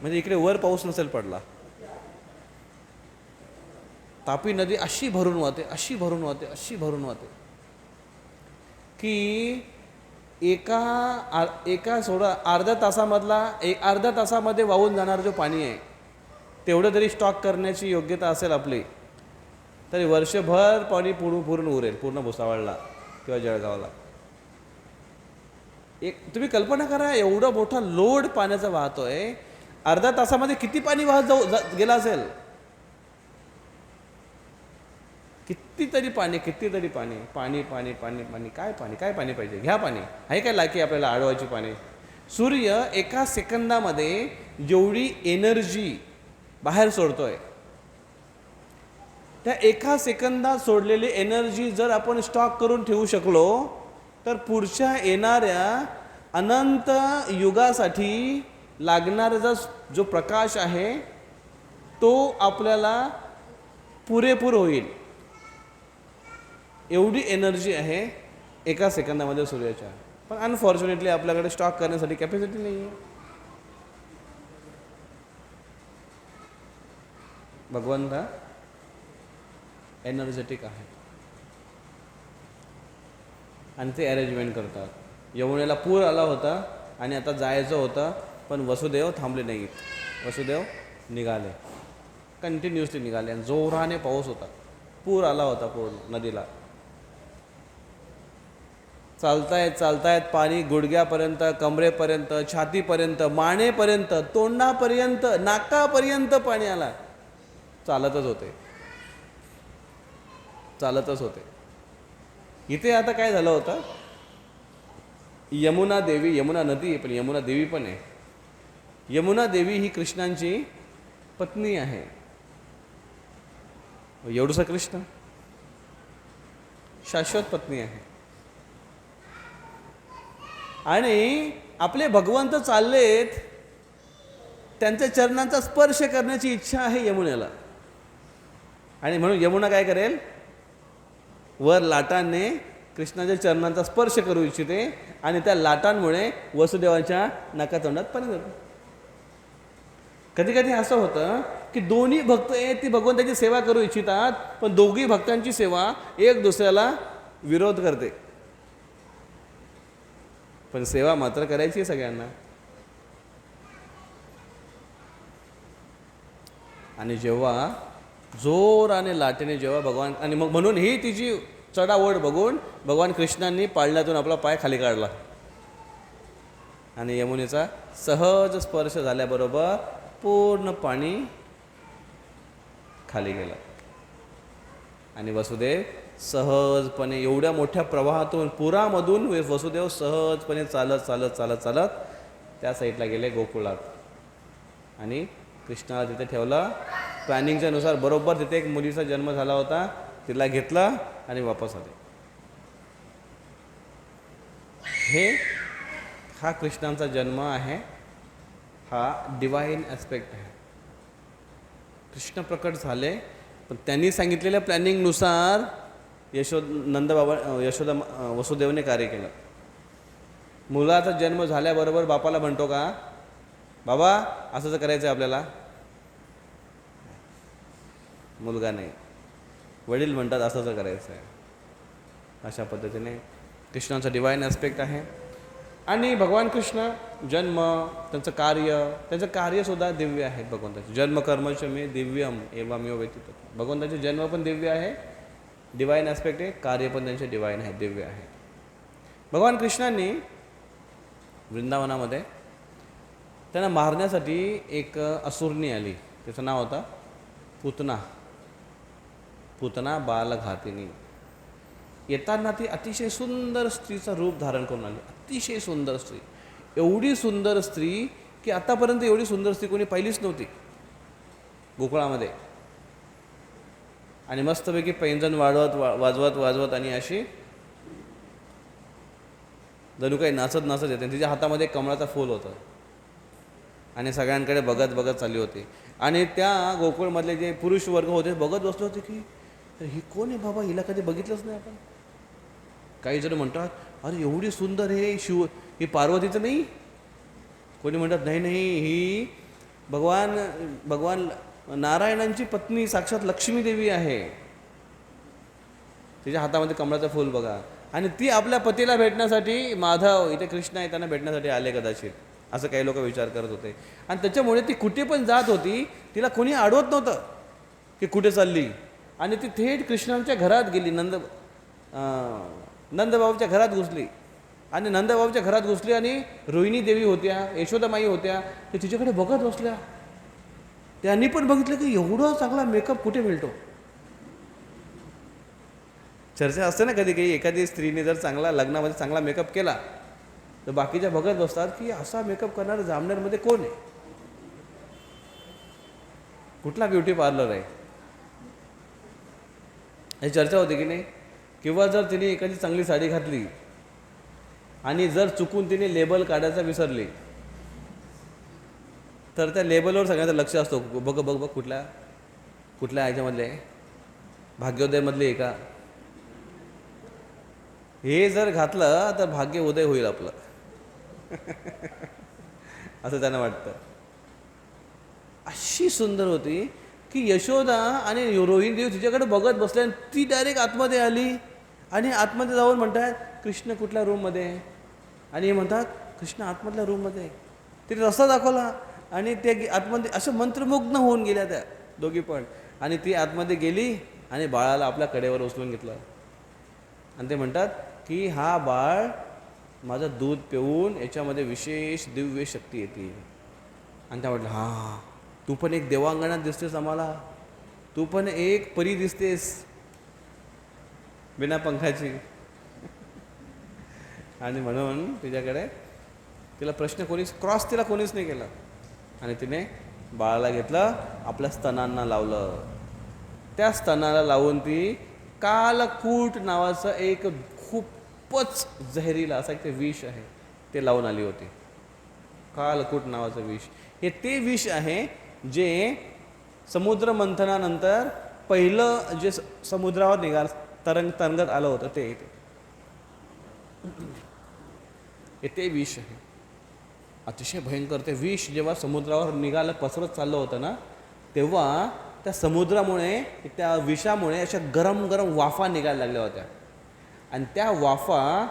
म्हणजे इकडे वर पाऊस नसेल पडला. तापी नदी अशी भरून वाहते, अशी भरून वाहते, अशी भरून वाहते की एका सोडा अर्ध्या तासामध्ये वाहून जाणार जो पाणी आहे तेवढं जरी स्टॉक करण्याची योग्यता असेल आपली, तरी वर्षभर पाणी पुरून उरेल, पूर्ण भुसावळला किंवा जळगावला. तुम्ही कल्पना करा, एवढा मोठा लोड पाण्याचा वाहतोय, अर्ध्या तासामध्ये किती पाणी वाहत गेला असेल. कितीतरी पाणी पाणी पाणी पाणी पाणी काय पाणी पाहिजे, घ्या पाणी. आहे काय लायकी आपल्याला अडवायची पाणी? सूर्य एका सेकंदामध्ये जेवढी एनर्जी बाहेर सोडतोय, त्या एका सेकंदात सोडलेली एनर्जी जर आपण स्टॉक करून ठेवू शकलो तर पुढच्या येणाऱ्या अनंत युगासाठी लागणारा जो प्रकाश आहे तो आपल्याला पुरेपूर होईल. एवढी एनर्जी आहे एका सेकंदामध्ये सूर्याच्या. पण अनफॉर्च्युनेटली आपल्याकडे स्टॉक करण्यासाठी कॅपॅसिटी नाही आहे. भगवंत एनर्जेटिक आहे आणि ते अरेंजमेंट करतात. यमुनेला पूर आला होता आणि आता जायचं होतं, पण वसुदेव थांबले नाहीत. वसुदेव निघाले, कंटिन्युअसली निघाले आणि जोराने पाऊस होता, पूर आला होता पूर्ण नदीला. चालतायत पाणी गुडघ्यापर्यंत, कमरेपर्यंत, छातीपर्यंत, मानेपर्यंत, तोंडापर्यंत, नाकापर्यंत पाणी आला. चालतच होते. इथे आता काय झालं होतं, यमुना नदी आहे पण यमुना देवी पण आहे. यमुना देवी ही कृष्णांची पत्नी आहे. एवढूसा कृष्ण शाश्वत पत्नी आहे आणि आपले भगवंत चाललेत, त्यांच्या चरणांचा स्पर्श करण्याची इच्छा आहे यमुनेला. आणि म्हणून यमुना काय करेल, वर लाटांनी कृष्णाच्या चरणांचा स्पर्श करू इच्छिते आणि त्या लाटांमुळे वसुदेवाच्या नाकातोंडात पाणी जातं. कधी कधी असं होतं की दोन्ही भक्त आहेत, ती भगवंताची सेवा करू इच्छितात, पण दोघी भक्तांची सेवा एक दुसऱ्याला विरोध करते. पण सेवा मात्र करायची सगळ्यांना. आणि जेव्हा जोर आणि लाटेने जेव्हा भगवान, आणि मग म्हणून ही तिची चढाओढ बघून भगवान कृष्णांनी पाळण्यातून आपला पाय खाली काढला आणि यमुनेचा सहज स्पर्श झाल्याबरोबर पूर्ण पाणी खाली गेलं आणि वसुदेव सहजपणे एवढ्या मोठ्या प्रवाहातून, पुरामधून वसुदेव सहजपणे चालत चालत चालत चालत त्या साईडला गेले गोकुळात आणि कृष्णाला तिथे ठेवलं. प्लॅनिंगच्या नुसार बरोबर तिथे एक मुलीचा जन्म झाला होता, तिला घेतला आणि वापस आले. हा कृष्णांचा जन्म आहे, हा डिवाइन ॲस्पेक्ट आहे. कृष्ण प्रकट झाले, पण त्यांनी सांगितलेल्या प्लॅनिंगनुसार यशोदा वसुदेवने कार्य केलं. मुलाचा जन्म झाल्याबरोबर बापाला म्हणतो का, बाबा असंच करायचं आहे आपल्याला? मुलगा नाही, वडील म्हणतात असंच करायचं आहे. अशा पद्धतीने कृष्णाचा डिवाइन ॲस्पेक्ट आहे. आणि भगवान कृष्ण जन्म, त्यांचं कार्यसुद्धा दिव्य आहे. भगवंताचे जन्मकर्मच मे दिव्यम एवमेव वेती. भगवंताचे जन्म पण दिव्य आहे, डिवाइन ॲस्पेक्ट आहे, कार्य पण त्यांचे डिवाइन आहे, दिव्य आहे. भगवान कृष्णांनी वृंदावनामध्ये त्यांना मारण्यासाठी एक असुरणी आली, त्याचं नाव होता पूतना बालघातिनी. येताना ती अतिशय सुंदर स्त्रीचं रूप धारण करून आली, अतिशय सुंदर स्त्री, एवढी सुंदर स्त्री की आतापर्यंत एवढी सुंदर स्त्री कोणी पाहिलीच नव्हती गोकुळामध्ये. आणि मस्तपैकी पैंजण वाजवत आणि अशी जणू काही नाचत नाचत येते. तिच्या हातामध्ये कमळाचा फूल होतं आणि सगळ्यांकडे बघत चालली होती. आणि त्या गोकुळमधले जे पुरुष वर्ग होते बघत बसले होते की ही कोण आहे बाबा, हिला कधी बघितलंच नाही आपण. काही जण म्हणतात अरे एवढी सुंदर हे ही पार्वतीचं नाही. कोणी म्हणतात नाही ही भगवान नारायणांची पत्नी साक्षात लक्ष्मी देवी आहे. तिच्या हातामध्ये कमळाचं फूल बघा. आणि ती आपल्या पतीला भेटण्यासाठी, माधव इथे कृष्ण आहे त्यांना भेटण्यासाठी आले कदाचित, असं काही लोक विचार करत होते. आणि त्याच्यामुळे ती कुठे पण जात होती, तिला कोणी अडवत नव्हतं की कुठे चालली. आणि ती थेट कृष्णांच्या घरात गेली, नंदबाबूच्या घरात घुसली. आणि नंदबाबूच्या घरात घुसली आणि रोहिणी देवी होत्या, यशोदामाई होत्या, ते तिच्याकडे बघत बसल्या. त्यांनी पण बघितलं की एवढा चांगला मेकअप कुठे मिळतो. चर्चा असते ना कधी काही, एखादी स्त्रीने जर चांगला लग्नामध्ये चांगला मेकअप केला तर बाकीच्या बघत बसतात की असा मेकअप करणारा जामनेरमध्ये कोण आहे, कुठला ब्युटी पार्लर आहे, ही चर्चा होती की नाही. किंवा जर तिने एखादी चांगली साडी घातली आणि जर चुकून तिने लेबल काढायचा विसरली तर त्या लेबलवर सगळ्यांचं लक्ष असतो, बघ कुठल्या ह्याच्यामधले आहे, भाग्योदयमधले आहे का. हे जर घातलं तर भाग्य उदय होईल आपलं असं त्यांना वाटतं. अशी सुंदर होती की यशोदा आणि रोहिणी देवी तिच्याकडे बघत बसल्या. ती डायरेक्ट आतमध्ये आली आणि आतमध्ये जाऊन म्हणतात कृष्ण कुठल्या रूममध्ये आहे. आणि हे म्हणतात कृष्ण आतमधल्या रूममध्ये आहे. तिने रस्ता दाखवला आणि ते आतमध्ये असं मंत्रमुग्ध होऊन गेल्या त्या दोघी पण. आणि ती आतमध्ये गेली आणि बाळाला आपल्या कडेवर उचलून घेतलं. आणि ते म्हणतात की हा बाळ माझं दूध पिऊन याच्यामध्ये विशेष दिव्य शक्ती येते. आणि त्या म्हटलं हां तू पण एक देवांगणात दिसतेस आम्हाला, तू पण एक परी दिसतेस बिना पंखाची. आणि म्हणून तिला प्रश्न क्रॉस तिला कोणीच नाही केला. आणि तिने बाळाला घेतलं, आपल्या स्तनांना लावलं. त्या स्तनाला लावून ती कालकूट नावाचं एक खूपच जहरीला असं एक ते विष आहे ते लावून आली होती. कालकूट नावाचं विष, हे ते विष आहे जे समुद्र मंथनानंतर पहिलं जे समुद्रावर तरंगत आलं होतं ते विष आहे. अतिशय भयंकर. ते विष जेव्हा समुद्रावर निघालं, पसरत चाललं होतं ना, तेव्हा त्या समुद्रामुळे, त्या विषामुळे अशा गरम गरम वाफा निघायला लागल्या होत्या. आणि त्या वाफा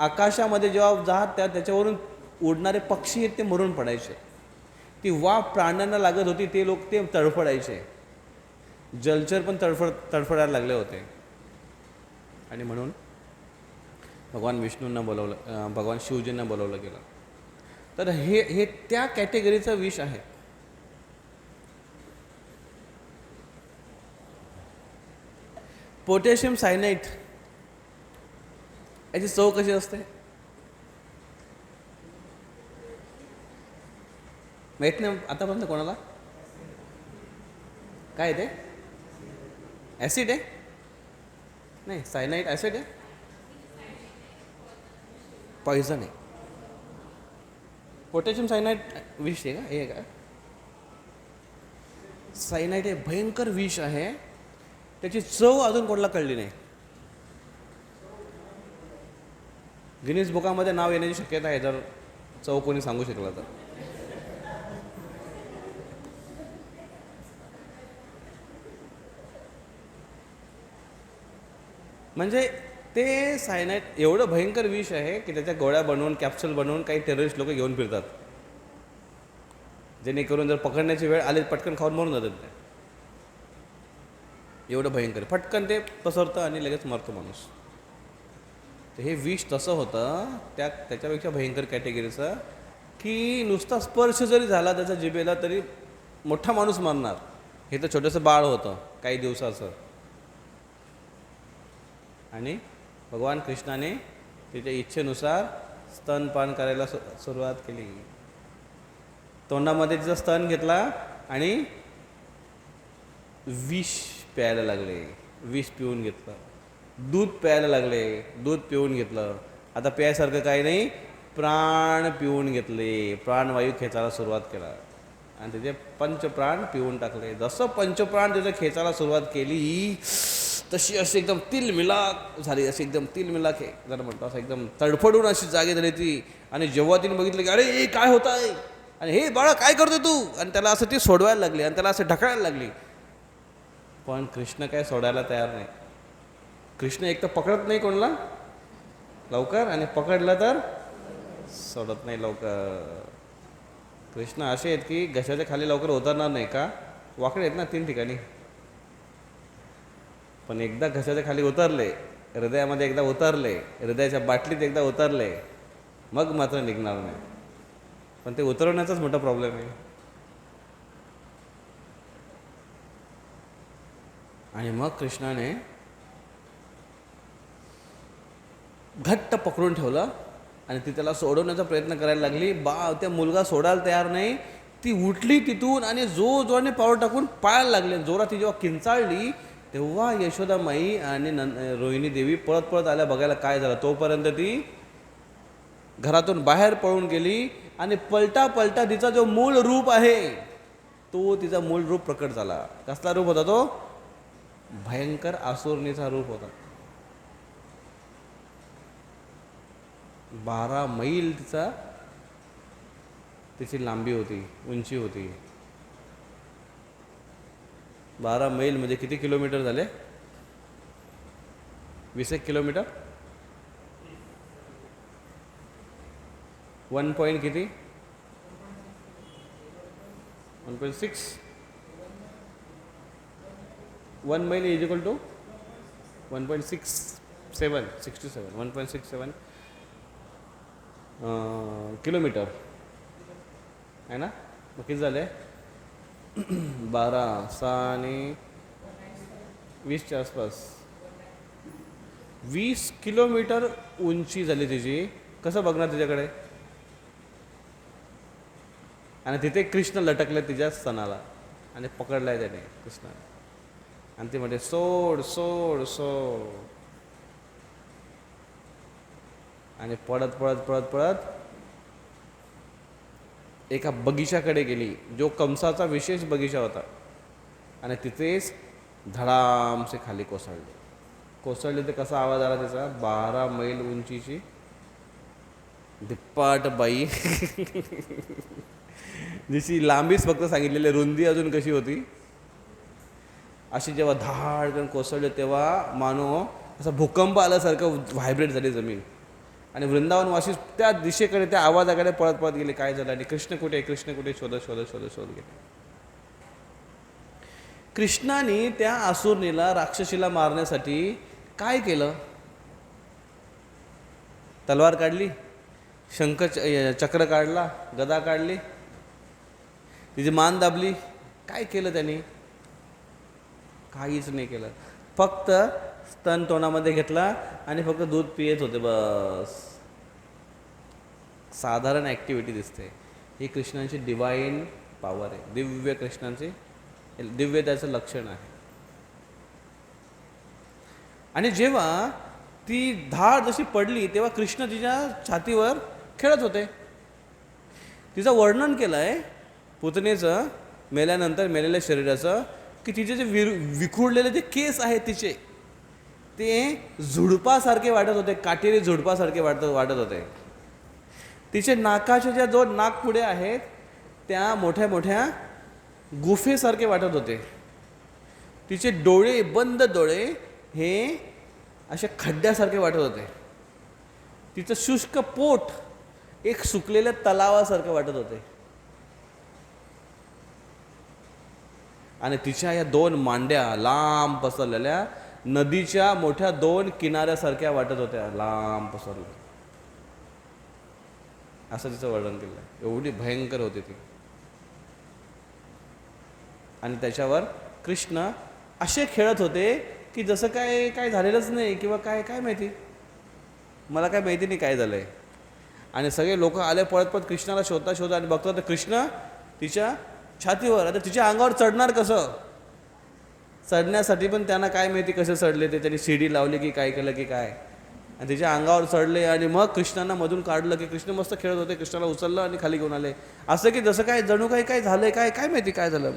आकाशामध्ये जेव्हा जात त्याच्यावरून उडणारे पक्षी आहेत ते मरून पडायचे. ती वाफ प्राण्यांना लागत होती, ते लोक ते तडफडायचे. जलचर पण तडफडायला लागले होते. आणि म्हणून भगवान विष्णूंना बोलवलं, भगवान शिवजींना बोलवलं गेलं. तर हे त्या कॅटेगरीचं विष आहे. पोटॅशियम सायनाइड याची चव कशी असते माहीत नाही आतापर्यंत कोणाला? काय ते ॲसिड आहे? नाही, सायनाइड ॲसिड आहे, पॉइझन आहे. पोटॅशियम सायनाइड विष आहे का? हे का सायनाइड हे भयंकर विष आहे. त्याची चव अजून कोणाला कळली नाही. गिनीज बुकामध्ये नाव येण्याची शक्यता आहे जर चव कोणी सांगू शकला तर. म्हणजे ते सायनाइड एवढं भयंकर विष आहे की त्याच्या गोळ्या बनवून, कॅप्सूल बनवून काही टेररिस्ट लोक घेऊन फिरतात, जेणेकरून जर पकडण्याची वेळ आली पटकन खाऊन मरून जातात. ते एवढं भयंकर, पटकन ते पसरतं आणि लगेच मरतो माणूस. तर हे विष तसं होतं त्याच्यापेक्षा भयंकर कॅटेगरीचं, की नुसता स्पर्श जरी झाला त्याच्या जिभेला तरी मोठा माणूस मरणार. हे तर छोटंसं बाळ होतं काही दिवसाचं. आणि भगवान कृष्णाने त्याच्या इच्छेनुसार स्तनपान करायला सुरुवात केली. तोंडामध्ये तिचा स्तन घेतला आणि विष प्यायला लागले. विष पिऊन घेतलं. दूध प्यायला लागले. दूध पिऊन घेतलं. आता प्यायसारखं काही नाही, प्राण पिऊन घेतले. प्राणवायू खेचायला सुरुवात केला आणि त्याचे पंचप्राण पिऊन टाकले. जसं पंचप्राण त्याचं खेचायला सुरुवात केली तशी अशी एकदम तिलमिलाक झाली. अशी एकदम तिलमिलाक आहे जरा म्हणतो, असं एकदम तडफडून अशी जागी झाली ती. आणि जेव्हा तिने बघितलं की अरे काय होत आहे आणि हे बाळा काय करतो तू, आणि त्याला असं ती सोडवायला लागली आणि त्याला असं ढकलायला लागली. पण कृष्ण काय सोडायला तयार नाही. कृष्ण एक तर पकडत नाही कोणाला लवकर, आणि पकडलं तर सोडत नाही लवकर. कृष्ण असे आहेत की घशाच्या खाली लवकर उतरणार नाही. का? वाकडे आहेत ना 3 ठिकाणी. पण एकदा घशाच्या खाली उतरले, हृदयामध्ये एकदा उतरले, हृदयाच्या बाटलीत एकदा उतरले, मग मात्र निघणार नाही. पण ते उतरवण्याचाच मोठा प्रॉब्लेम आहे. आणि मग कृष्णाने घट्ट पकडून ठेवलं आणि ती त्याला सोडवण्याचा प्रयत्न करायला लागली. त्या मुलगा सोडायला तयार नाही. ती उठली तिथून आणि जोराने पाऊल टाकून पळायला लागले. जोरात ती जेव्हा किंचाळली तेव्हा यशोदामाई आणि रोहिणी देवी पळत पळत आल्या बघायला काय झालं. तोपर्यंत ती घरातून बाहेर पळून गेली आणि पलटा पलटा तिचा जो मूळ रूप आहे तो तिचा मूळ रूप प्रकट झाला. कसला रूप होता तो? भयंकर आसुरणीचा रूप होता. 12 मैल तिची लांबी होती, उंची होती. 12 मैल म्हणजे किती किलोमीटर झाले? 20 किलोमीटर. 1 पॉईंट किती? 1.6. 1 मैल इज इक्वल टू 1.67 1.67 किलोमीटर आहे ना. मग किती झाले? 12 6 आणि 20च्या आसपास 20 किलोमीटर उंची झाली तिची. कसं बघणार तिच्याकडे? आणि तिथे कृष्ण लटकले तिच्या स्तनाला आणि पकडलाय त्याने कृष्णाने. आणि ती म्हणते सोड सोड सोड. आणि पळत पळत पळत पळत एका बगीचाकडे गेली, जो कंसाचा विशेष बगीचा होता. आणि तिथेच धडामसे खाली कोसळले तर कसा आवाज आला त्याचा, 12 मैल उंचीची धिप्पाट बाई जशी लांबीच फक्त सांगितलेली, रुंदी अजून कशी होती अशी, जेव्हा धाड करून कोसळले तेव्हा मानो असा भूकंप आल्यासारखं व्हायब्रेट झाली जमीन. आणि वृंदावनवासी त्या दिशेकडे, त्या आवाजाकडे पळत पळत गेले, काय झालं आणि कृष्ण कुठे शोधत गेले. कृष्णाने त्या असुरनीला, राक्षसीला मारण्यासाठी काय केलं? तलवार काढली, चक्र काढला, गदा काढली, तिची मान दाबली, काय केलं त्यांनी? काहीच नाही केलं. फक्त स्तन तोंडामध्ये घेतला आणि फक्त दूध पियत होते बस. साधारण ॲक्टिव्हिटी दिसते. ही कृष्णांची डिवाइन पॉवर आहे, दिव्य कृष्णांची, दिव्य त्याचं लक्षण आहे. आणि जेव्हा ती धाड जशी पडली तेव्हा कृष्ण तिच्या छातीवर खेळत होते. तिचं वर्णन केलं आहे पुतनेचं, मेल्यानंतर मेलेल्या शरीराचं, की तिचे जे विखुरलेले जे केस आहेत तिचे, ते झुडपासारखे वाटत होते, काटेरी झुडपासारखे वाटत होते. तिचे नाकाचे ज्या दोन नाकपुडे आहेत त्या मोठ्या मोठ्या गुफेसारखे वाटत होते. तिचे डोळे, बंद डोळे हे असे खड्ड्यासारखे वाटत होते. तिचं शुष्क पोट एक सुकलेल्या तलावासारखं वाटत होते. आणि तिच्या या 2 मांड्या लांब पसरलेल्या नदीच्या मोठ्या 2 किनाऱ्यासारख्या वाटत होत्या, लांब पसरल्या. असं तिचं वर्णन केलं. एवढी भयंकर होती ती. आणि त्याच्यावर कृष्ण असे खेळत होते की जसं काय झालेलंच नाही, किंवा काय माहिती, मला काय माहिती नाही काय झालंय. आणि सगळे लोक आले पळत पळत कृष्णाला शोधता आणि बघतो तर कृष्ण तिच्या छातीवर. आता तिच्या अंगावर चढणार कसं? चढण्यासाठी पण त्यांना काय माहिती कसं चढले ते, त्यांनी शिडी लावली की काय केलं की काय, आणि तिच्या अंगावर चढले आणि मग कृष्णांना मधून काढलं की कृष्ण मस्त खेळत होते. कृष्णाला उचललं आणि खाली घेऊन आले. असं की जसं काय जणू काय झालंय, काय माहिती काय झालं,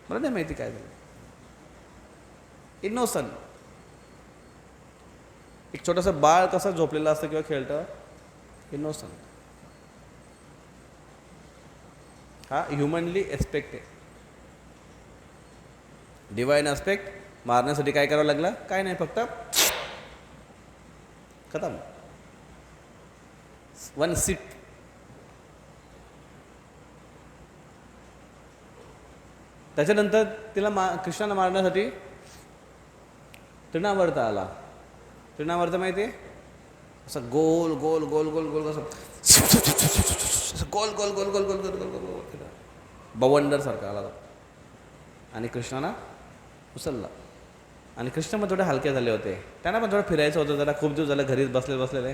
मला नाही माहिती काय झालं. इनोसंट, एक छोटंसं बाळ कसं झोपलेलं असतं किंवा खेळतं, इनोसंट. हा ह्युमनली एस्पेक्ट आहे. डिवाइन एस्पेक्ट मारण्यासाठी काय करावं लागलं? काय नाही, फक्त खतम, 1 सिप. त्याच्यानंतर तिला कृष्णाला मारण्यासाठी तृणावर्त आला. तृणावर्त माहिती आहे? असं गोल गोल गोल गोल गोल असं गोल गोल गोल गोल गोल गोल गोल गोल गोल बवंडर सारखा आला आणि कृष्णाला उचलला. आणि कृष्ण पण थोडे हलके झाले होते. त्यांना पण थोडं फिरायचं होतं, जरा खूप दिवस झालं घरीच बसलेले.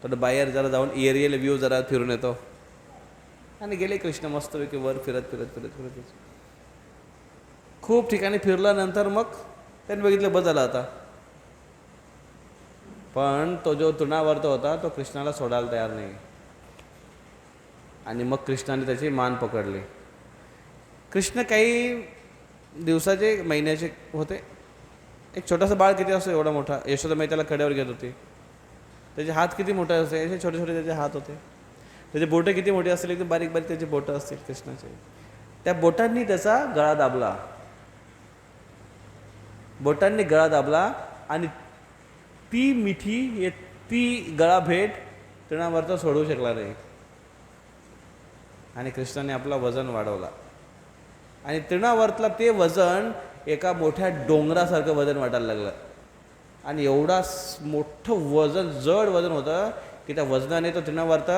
थोडं बाहेर जरा जाऊन एरियल व्ह्यू जरा फिरून येतो. आणि गेले कृष्ण मस्तपैकी वर फिरत फिरत फिरत फिरत खूप ठिकाणी फिरल्यानंतर मग त्यांनी बघितलं बस झाला आता. पण तो जो तृणावर्त होता तो कृष्णाला सोडायला तयार नाही. आणि मग कृष्णाने त्याची मान पकडली. कृष्ण काही दिवसाचे, महिन्याचे होते. एक छोटासा बाळ किती असतो एवढा मोठा, यशोदामाई त्याला कड्यावर घेत होती. त्याचे हात किती मोठे असते, असे छोटे छोटे त्याचे हात होते. त्याचे बोटं किती मोठी असतील, एकदम बारीक बारीक त्याचे बोटं असतील कृष्णाचे. त्या बोटांनी त्याचा गळा दाबला, बोटांनी गळा दाबला. आणि ती मिठी, ती गळा भेट तृणावर्त सोडवू शकला नाही. आणि कृष्णाने आपला वजन वाढवला. आणि तृणावर्तला ते वजन एका मोठ्या डोंगरासारखं वजन वाटायला लागलं. आणि एवढा मोठं वजन, जड वजन होतं की त्या वजनाने तो तृणावर्त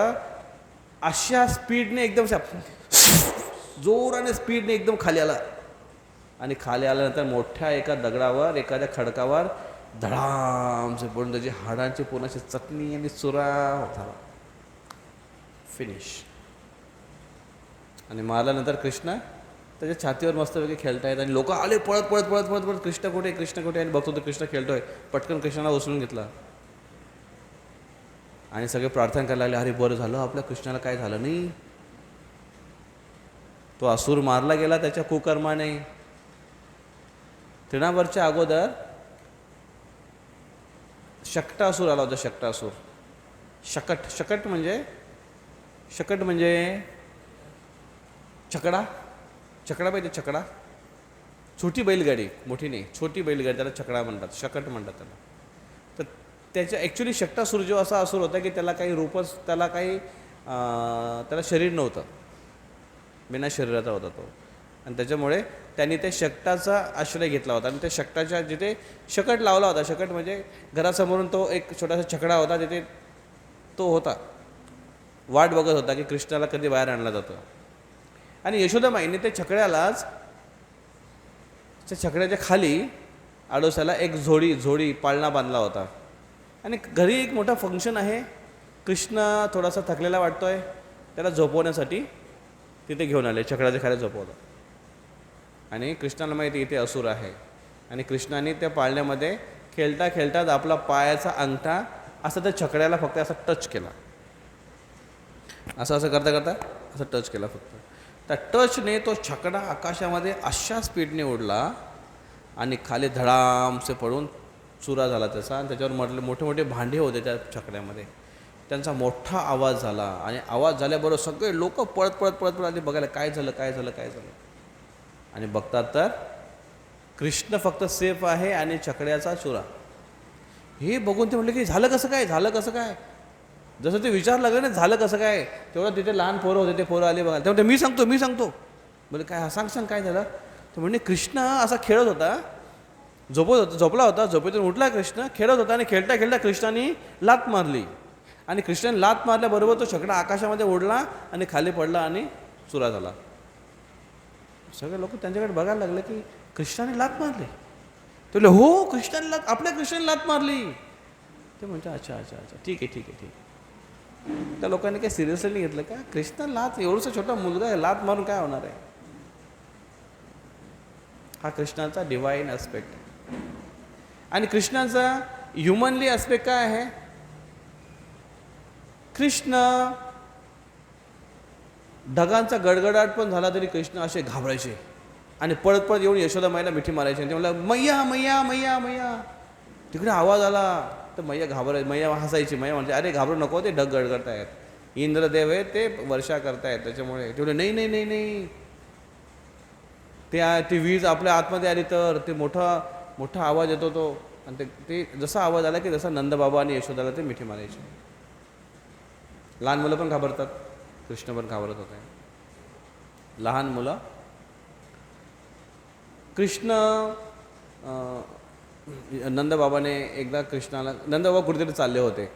अशा स्पीडने, एकदम जोराने स्पीडने एकदम खाली आला. आणि खाली आल्यानंतर मोठ्या एका दगडावर, एखाद्या खडकावर धडामचे पडून त्याची हाडांची पूर्णाची चटणी आणि चुरा झाला. फिनिश. आणि मारल्यानंतर कृष्ण त्याच्या छातीवर मस्तपैकी खेळतायत. आणि लोक आले पळत पळत पळत पळत पळत, कृष्ण कुठे? आणि बघतो तर कृष्ण खेळतोय. पटकन कृष्णाला उचलून घेतला. आणि सगळे प्रार्थना करायला लागले, अरे बरं झालं आपल्या कृष्णाला काय झालं नाही, तो असुर मारला गेला त्याच्या कुकर्माने. तृणावरच्या अगोदर शक्टासूर आला होता. शक्टासूर, शकट म्हणजे छकडा पाहिजे. छकडा, छोटी बैलगाडी, मोठी नाही, छोटी बैलगाडी, त्याला छकडा म्हणतात, शकट म्हणतात त्याला. तर त्याच्या ॲक्च्युली शक्टासूर जो असा असुर होता की त्याला काही रूपच, त्याला शरीर नव्हतं, बिना शरीराचा होता तो. आणि त्याच्यामुळे त्यांनी त्या शकटाचा आश्रय घेतला होता. आणि त्या शकटाच्या जिथे शकट लावला होता, शकट म्हणजे घरासमोरून तो एक छोटासा छकडा होता, तिथे तो होता, वाट बघत होता की कृष्णाला कधी बाहेर आणला जातो. आणि यशोदामाईने त्या छकड्यालाच, त्या छकड्याच्या खाली आडोशाला एक झोडी पाळणा बांधला होता. आणि घरी एक मोठा फंक्शन आहे, कृष्ण थोडासा थकलेला वाटतोय, त्याला झोपवण्यासाठी तिथे घेऊन आले, छकड्याच्या खाली झोपवलं. आणि कृष्णाला माहिती इथे असुर आहे. आणि कृष्णाने त्या पाळण्यामध्ये खेळता खेळता आपला पायाचा अंगठा असं त्या छकड्याला फक्त असा टच केला, असं करता करता असं टच केला फक्त. त्या टचने तो छकडा आकाशामध्ये अशा स्पीडने उडला आणि खाली धडामसे पडून चुरा झाला त्याचा. आणि त्याच्यावर मोठे मोठे भांडे होते त्या छकड्यामध्ये, त्यांचा मोठा आवाज झाला. आणि आवाज झाल्याबरोबर सगळे लोक पळत आले बघायला काय झालं. आणि बघतात तर कृष्ण फक्त सेफ आहे आणि छकड्याचा चुरा. हे बघून ते म्हटले की झालं कसं काय. जसं ते विचार लागलं ना झालं कसं काय, तेवढं तिथे लहान पोरं होते, ते पोरं आले बघायला. तेव्हा मी सांगतो बोले काय सांग काय झालं. तर म्हणजे कृष्ण असा खेळत होता, झोपला होता, झोपेतून उठला कृष्ण, खेळत होता. आणि खेळता खेळता कृष्णाने लात मारली. आणि कृष्णाने लात मारल्याबरोबर तो छकडा आकाशामध्ये उडला आणि खाली पडला आणि चुरा झाला. सगळे लोक त्यांच्याकडे बघायला लागले की कृष्णाने लात मारली. ते बोलले हो, आपल्या कृष्णाने लात मारली. ते म्हणते अच्छा, ठीक आहे. त्या लोकांनी काही सिरियसली नाही घेतलं का, कृष्ण लात, एवढंसा छोटा मुलगा आहे, लात मारून काय होणार आहे. हा कृष्णाचा डिवाइन ॲस्पेक्ट. आणि कृष्णाचा ह्युमनली ॲस्पेक्ट काय आहे. कृष्ण ढगांचा गडगडाट पण झाला तरी कृष्ण असे घाबरायचे आणि पळत येऊन यशोदामाईला मिठी मारायचे. ते म्हणलं मैया. तिकडे आवाज आला तर मैया हसायची. मैया म्हणजे अरे घाबरू नको, ते ढग गडगडतायत, इंद्रदेव आहे, ते वर्षा करतायत, त्याच्यामुळे. ते म्हणले नाही, ती वीज आपल्या आतमध्ये आली तर ते मोठा आवाज येतो तो. आणि ते जसा आवाज आला की जसा नंदबाबा आणि यशोदाला ते मिठी मारायचे. लहान मुलं पण घाबरतात, कृष्ण पण घाबरत होते. लहान मुलं, कृष्ण, नंदबाबाने एकदा नंदबाबा कुठेतरी चालले होते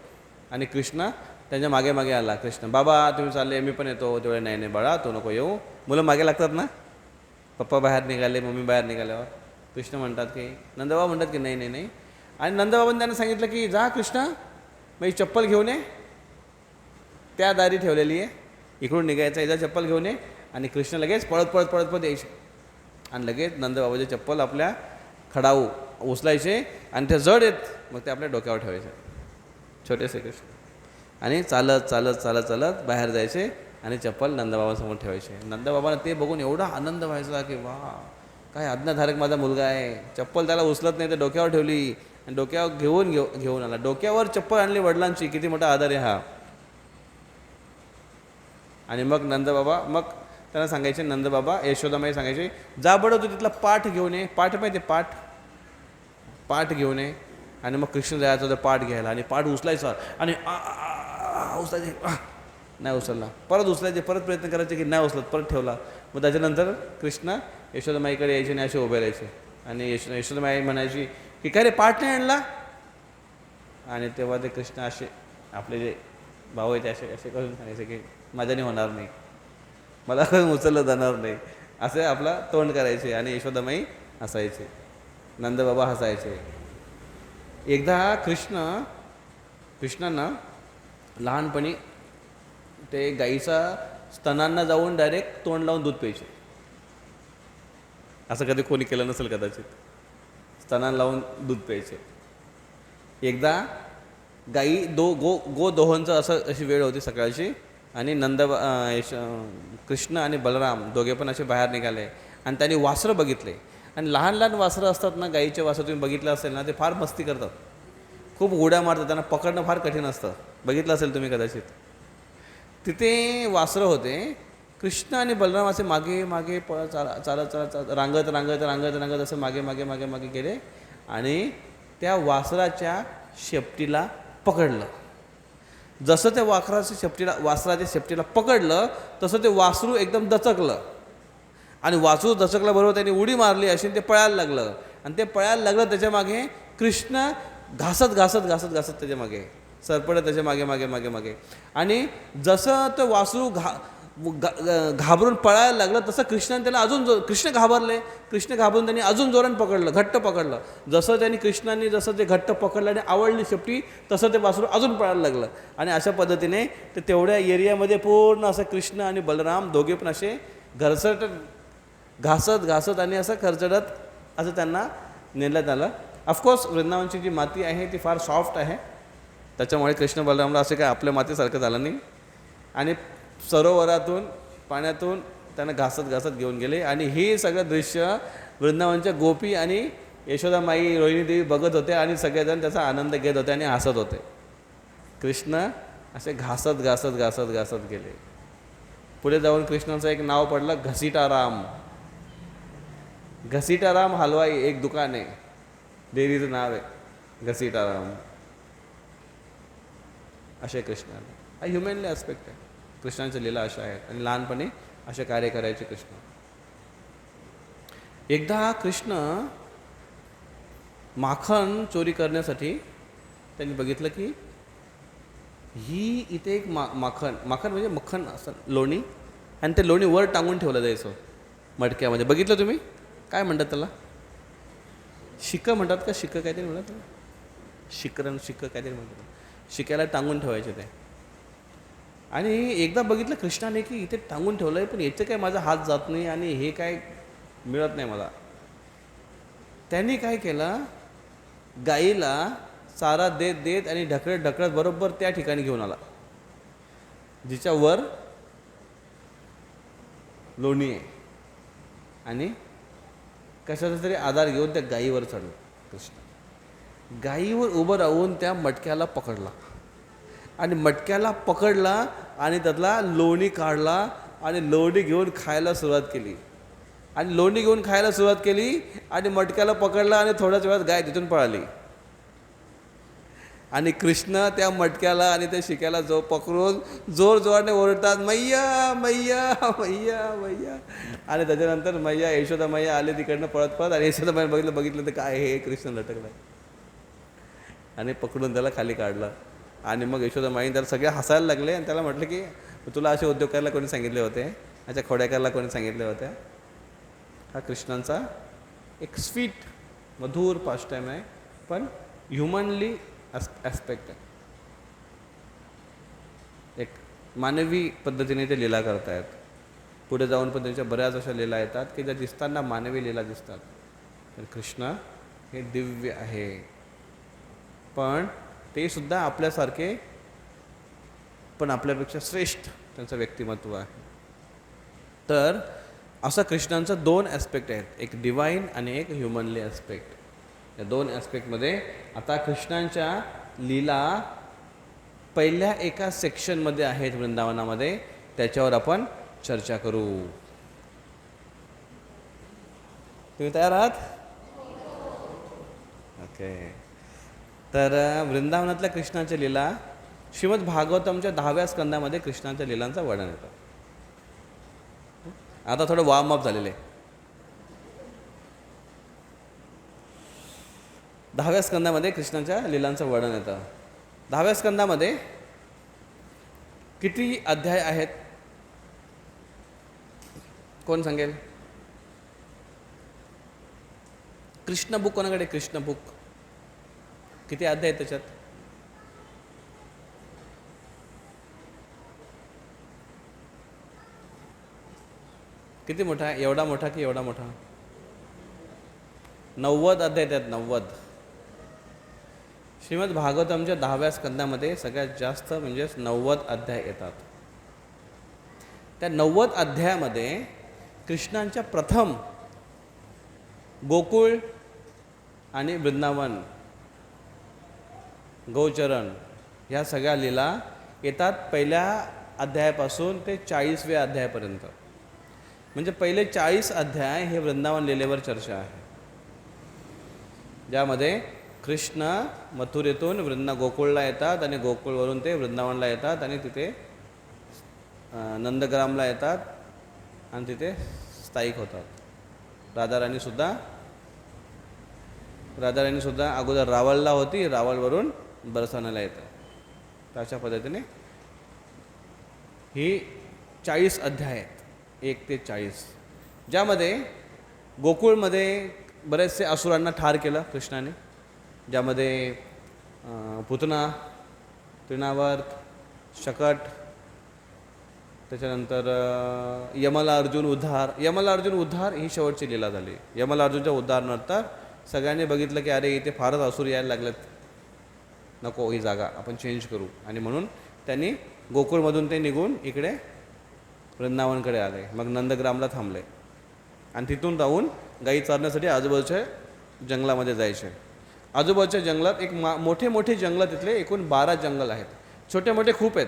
आणि कृष्ण त्यांच्या मागे आला. कृष्ण, बाबा तुम्ही चालले, मी पण येतो. तेवढे नाही बाळा तू नको येऊ. मुलं मागे लागतात ना, पप्पा बाहेर निघाले, मम्मी बाहेर निघाल्यावर कृष्ण म्हणतात की, नंदबाबा म्हणतात की नाही. आणि नंदबाबांनी त्यांना सांगितलं की जा कृष्ण, मग चप्पल घेऊन ये, त्या दारी ठेवलेली आहे, इकडून निघायचं, एकदा चप्पल घेऊन ये. आणि कृष्ण लगेच पळत यायचे आणि लगेच नंदबाबाचे चप्पल आपल्या खडाऊ उचलायचे आणि ते जड येत, मग ते आपल्या डोक्यावर ठेवायचे, छोटेसे कृष्ण. आणि चालत बाहेर जायचे आणि चप्पल नंदबाबांसमोर ठेवायचे. नंदबाबांना ते बघून एवढा आनंद व्हायचा की वा, काय आज्ञाधारक माझा मुलगा आहे. चप्पल त्याला उचलत नाही, तर डोक्यावर ठेवली आणि डोक्यावर घेऊन आला. डोक्यावर चप्पल आणली वडिलांची, किती मोठा आदर आहे हा. आणि मग नंदबाबा, मग त्यांना सांगायचे, नंदबाबा यशोदामाई सांगायचे, जा बडं तू तिथला पाठ घेऊन ये. पाठ माहिती, पाठ घेऊन ये. आणि मग कृष्ण जायचं होतं पाठ घ्यायला आणि पाठ उचलायचा आणि उचलायचे, नाही उचलला, परत उचलायचे, परत प्रयत्न करायचे की नाही उचलत, परत ठेवला. मग त्याच्यानंतर कृष्ण यशोदामाईकडे यायचे आणि असे उभे राहायचे आणि यशोदामाई म्हणायची की काय रे पाठ नाही आणला. आणि तेव्हा ते कृष्ण असे आपले जे भाऊ आहे ते असे करून सांगायचे की माझ्याने होणार नाही, मला कधी उचललं जाणार नाही, असे आपला तोंड करायचे. आणि यशोदामाई हसायचे, नंदबाबा हसायचे. एकदा कृष्णांना लहानपणी ते गाईचा स्तनांना जाऊन डायरेक्ट तोंड लावून दूध प्यायचे. असं कधी कोणी केलं नसेल कदाचित, स्तनांना लावून दूध प्यायचे. एकदा गाई गो दोहोंचं अशी वेळ होती सकाळची आणि कृष्ण आणि बलराम दोघे पण असे बाहेर निघाले आणि त्यांनी वासरं बघितले आणि लहान लहान वासरं असतात ना, गाईचे वासरं तुम्ही बघितलं असेल ना, ते फार मस्ती करतात, खूप उड्या मारतात, त्यांना पकडणं फार कठीण असतं, बघितलं असेल तुम्ही कदाचित. तिथे वासरं होते, कृष्ण आणि बलराम असे मागे मागे चालत चालत चालत रांगत रांगत रांगत रांगत असं मागे मागे मागे मागे गेले आणि त्या वासराच्या शेपटीला पकडलं. जसं त्या वासराच्या शेपटीला पकडलं तसं ते वासरू एकदम दचकलं आणि वासरू दचकल्याबरोबर त्यांनी उडी मारली अशी ते पळायला लागलं आणि ते पळायला लागलं. त्याच्या मागे कृष्ण घासत घासत घासत घासत त्याच्या मागे सरपडत त्याच्या मागे मागे मागे मागे. आणि जसं तो वासरू घाबरून पळायला लागलं तसं कृष्णाने त्याला कृष्ण घाबरून त्यांनी अजून जोरानं पकडलं, घट्ट पकडलं. जसं ते घट्ट पकडलं आणि आवडली शेपटी तसं ते वासरू अजून पळायला लागलं. आणि अशा पद्धतीने ते तेवढ्या एरियामध्ये पूर्ण असं कृष्ण आणि बलराम दोघे पण असे घासत घासत आणि असं खरचडत असं त्यांना नेण्यात आलं. ऑफकोर्स वृंदावनची जी माती आहे ती फार सॉफ्ट आहे, त्याच्यामुळे कृष्ण बलरामला असं काय आपल्या मातीसारखं झालं नाही. आणि सरोवरातून पाण्यातून त्यांना घासत घासत घेऊन गेले. आणि हे सगळं दृश्य वृंदावनच्या गोपी आणि यशोदामाई, रोहिणी देवी बघत होते आणि सगळेजण त्याचा आनंद घेत होते आणि हसत होते. कृष्ण असे घासत घासत घासत घासत गेले. पुढे जाऊन कृष्णाचं एक नाव पडलं घसीटाराम. घसीटाराम हलवाई एक दुकान आहे, देवीचं नाव आहे घसीटाराम. असे कृष्ण हा ह्युमनली ॲस्पेक्ट आहे. कृष्णाच्या लीला अशा आहेत आणि लहानपणी असे कार्य करायचे कृष्ण. एकदा कृष्ण माखन चोरी करण्यासाठी त्यांनी बघितलं की ही इथे एक माखन म्हणजे मक्खन असं लोणी, आणि ते लोणी वर टांगून ठेवलं जायचं मडक्यामध्ये. बघितलं तुम्ही? काय म्हणतात त्याला? शिक्क म्हणतात का? शिक्क काहीतरी म्हणतात, शिक्क काहीतरी म्हणतात. शिक्याला टांगून ठेवायचे ते. आणि एकदा बघितलं कृष्णाने की इथे टांगून ठेवलं आहे पण याचं काय माझा हात जात नाही आणि हे काय मिळत नाही मला. त्यांनी काय केलं, गाईला चारा देत देत आणि ढकलत ढकलत बरोबर त्या ठिकाणी घेऊन आला जिच्यावर लोणी आहे. आणि कशाचा तरी आधार घेऊन त्या गाईवर चढला कृष्ण. गाईवर उभं राहून त्या मटक्याला पकडला आणि मटक्याला पकडला आणि त्यातला लोणी काढला आणि लोणी घेऊन खायला सुरुवात केली. आणि लोणी घेऊन खायला सुरुवात केली आणि मटक्याला पकडला आणि थोड्याच वेळात गाय तिथून पळाली. आणि कृष्ण त्या मटक्याला आणि त्या शिक्याला पकडून जोर जोराने ओरडतात, मैया मैया मैया मैया. आणि त्याच्यानंतर मैया यशोदा मैया आले तिकडनं पळत पळत. आणि यशोदा मैया बघितलं तर काय हे कृष्ण लटकला आणि पकडून त्याला खाली काढलं. आणि मग यशोदा माईने त्याला सगळे हसायला लागले आणि त्याला म्हटलं की तुला असे उद्योग करायला कोणी सांगितले होते, अशा खोड्या करायला कोणी सांगितले होत्या. हा कृष्णांचा एक स्वीट मधुर पास्ट टाईम आहे, पण ह्युमनली ॲस्पेक्ट आहे. एक मानवी पद्धतीने ते लीला करतायत. पुढे जाऊन पण त्यांच्या बऱ्याच अशा लीला येतात की ज्या दिसताना मानवी लीला दिसतात, पण कृष्ण हे दिव्य आहे. पण ते सुद्धा आपल्यासारखे पण आपल्यापेक्षा श्रेष्ठ त्यांचं व्यक्तिमत्व आहे. तर असं कृष्णांचं दोन ॲस्पेक्ट आहेत, एक डिवाईन आणि एक ह्युमनली ॲस्पेक्ट. या दोन ॲस्पेक्टमध्ये आता कृष्णांच्या लीला पहिल्या एका सेक्शनमध्ये आहेत वृंदावनामध्ये, त्याच्यावर आपण चर्चा करू. तुम्ही तयार आहात? ओके. तर वृंदावनातल्या कृष्णाच्या लीला श्रीमद भागवतमच्या 10व्या स्कंदामध्ये कृष्णाच्या लीलांचं वर्णन येतं. आता थोडं वॉर्मअप झालेलं आहे. 10व्या स्कंदामध्ये कृष्णाच्या लीलांचं वर्णन येतं. 10व्या स्कंदामध्ये किती अध्याय आहेत? कोण सांगेल? कृष्ण बुक कोणाकडे? कृष्ण बुक किती अध्याय आहेत त्याच्यात? किती मोठा आहे? एवढा मोठा की एवढा मोठा? 90 अध्याय आहेत. 90. श्रीमद भागवतमच्या 10व्या स्कंदामध्ये सगळ्यात जास्त म्हणजेच 90 अध्याय येतात. त्या 90 अध्यायामध्ये कृष्णांच्या प्रथम गोकुळ आणि वृंदावन, गौचरण ह्या सगळ्या लीला येतात पहिल्या अध्यायापासून ते 40व्या अध्यायापर्यंत. म्हणजे पहिले 40 अध्याय हे वृंदावन लीलेवर चर्चा आहे, ज्यामध्ये कृष्ण मथुरेतून गोकुळला येतात आणि गोकुळवरून ते वृंदावनला येतात आणि तिथे नंदग्रामला येतात आणि तिथे स्थायिक होतात. राधाराणीसुद्धा अगोदर रावळला होती, रावळवरून बरसाण्याला येतात. तर अशा पद्धतीने ही 40 अध्याय आहेत, 1 ते 40, ज्यामध्ये गोकुळमध्ये बरेचसे असुरांना ठार केलं कृष्णाने, ज्यामध्ये पुतना, तृणावर्त, शकट, त्याच्यानंतर यमला अर्जुन उद्धार ही शेवटची लीला झाली. यमला अर्जुनच्या उद्धारानंतर सगळ्यांनी बघितलं की अरे इथे फारच असुर यायला लागलेत, नको ही जागा आपण चेंज करू, आणि म्हणून त्यांनी गोकुळमधून ते निघून इकडे वृंदावनकडे आले. मग नंदग्रामला थांबले आणि तिथून जाऊन गाई चारण्यासाठी आजूबाजूच्या जंगलामध्ये जायचे. आजूबाजूच्या जंगलात एक मोठे मोठे जंगल, तिथले एकूण 12 जंगल आहेत. छोटे मोठे खूप आहेत,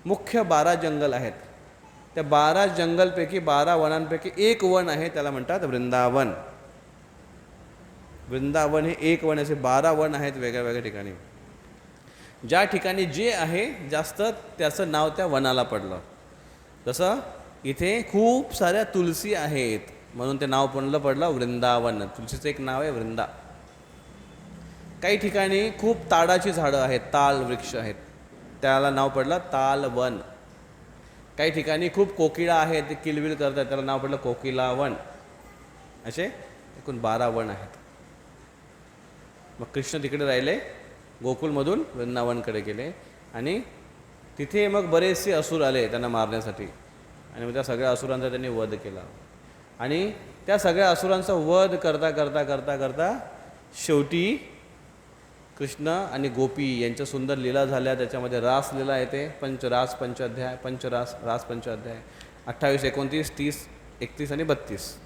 मुख्य 12 जंगल आहेत. त्या 12 जंगलपैकी 12 वनांपैकी एक वन आहे, त्याला म्हणतात वृंदावन. वृंदावन हे एक वन, असे 12 वन आहेत वेगळ्या वेगळ्या ठिकाणी. ज्या ठिकाणी जे आहे जास्त त्याचं नाव त्या वनाला पडलं. जसं इथे खूप साऱ्या तुलसी आहेत म्हणून ते नाव पडलं वृंदावन. तुलसीचं एक नाव आहे वृंदा. काही ठिकाणी खूप ताडाची झाडं आहेत, ताल वृक्ष आहेत, त्याला नाव पडलं तालवन. काही ठिकाणी खूप कोकिळा आहेत, ते किलबिल करतात, त्याला नाव पडलं कोकिलावन. असे एकूण 12 वन आहेत. मग कृष्ण तिकडे राहिले, गोकुळमधून वृंदावनकडे गेले आणि तिथे मग बरेचसे असुर आले त्यांना मारण्यासाठी, आणि मग त्या सगळ्या असुरांचा त्यांनी वध केला. आणि त्या सगळ्या असुरांचा वध करता करता करता करता शेवटी कृष्ण आणि गोपी यांच्या सुंदर लीला झाल्या. त्याच्यामध्ये रासलीला येते, रास पंचाध्याय 28, 29, 30, 31 आणि 32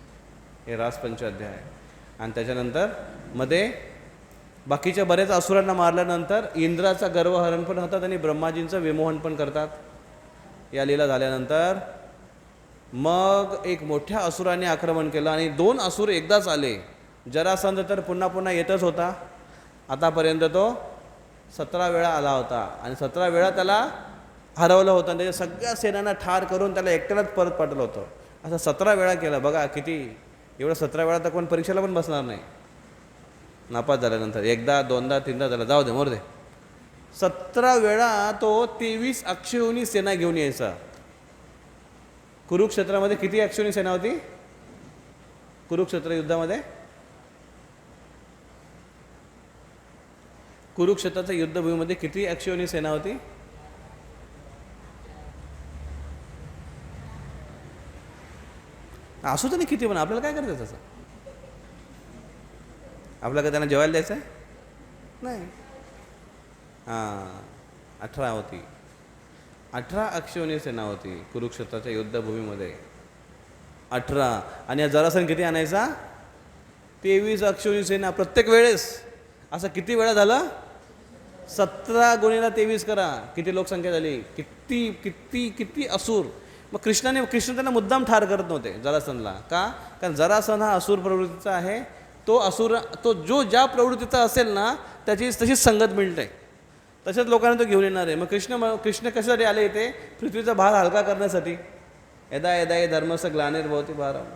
हे रास पंचाध्याय. आणि त्याच्यानंतर मध्ये बाकीच्या बऱ्याच असुरांना मारल्यानंतर इंद्राचा गर्वहरण पण होतात आणि ब्रह्माजींचं विमोहन पण करतात. या लीला झाल्यानंतर मग एक मोठ्या असुराने आक्रमण केलं आणि 2 असुर एकदाच आले. जरासंध तर पुन्हा पुन्हा येतच होता. आतापर्यंत तो 17 वेळा आला होता आणि 17 वेळा त्याला हरवलं होतं आणि त्याच्या सगळ्या सेनांना ठार करून त्याला एकट्यालाच परत पाठवलं होतं. असं 17 वेळा केलं. बघा किती, एवढं 17 वेळा तर कोण परीक्षेला पण बसणार नाही नापास झाल्यानंतर. एकदा, दोनदा, तीनदा झाला, जाऊ दे मोर दे. 17 वेळा तो 23 अक्षयोनी सेना घेऊन यायचा. कुरुक्षेत्रामध्ये किती अक्षयोनी सेना होती? कुरुक्षेत्र युद्धामध्ये, कुरुक्षेत्राच्या युद्धभूमीमध्ये किती अक्षयोनी सेना होती? असू तर नाही किती, पण आपल्याला काय करायचं तसं? आपल्याला काय त्यांना जेवायला द्यायचं आहे? नाही. 18 होती. 18 अक्षयोनी सेना होती कुरुक्षेत्राच्या युद्धभूमीमध्ये. 18. आणि या जरासंध किती आणायचा? 23 अक्षयोनी सेना प्रत्येक वेळेस. असं किती वेळा झालं? 17 गुणिले 23 करा, किती लोकसंख्या झाली, किती किती किती असुर. मग कृष्ण त्यांना मुद्दाम ठार करत नव्हते जरासंधला. का? कारण जरासंध हा असुर प्रवृत्तीचा आहे. तो जो ज्या प्रवृत्तीचा असेल ना त्याची तशीच संगत मिळते, तसेच लोकांना तो घेऊन येणार आहे. मग कृष्ण कशासाठी आले इथे? पृथ्वीचा भार हलका करण्यासाठी. यदा यदा हे धर्मस्य ग्लानिर्भवति भारतम्.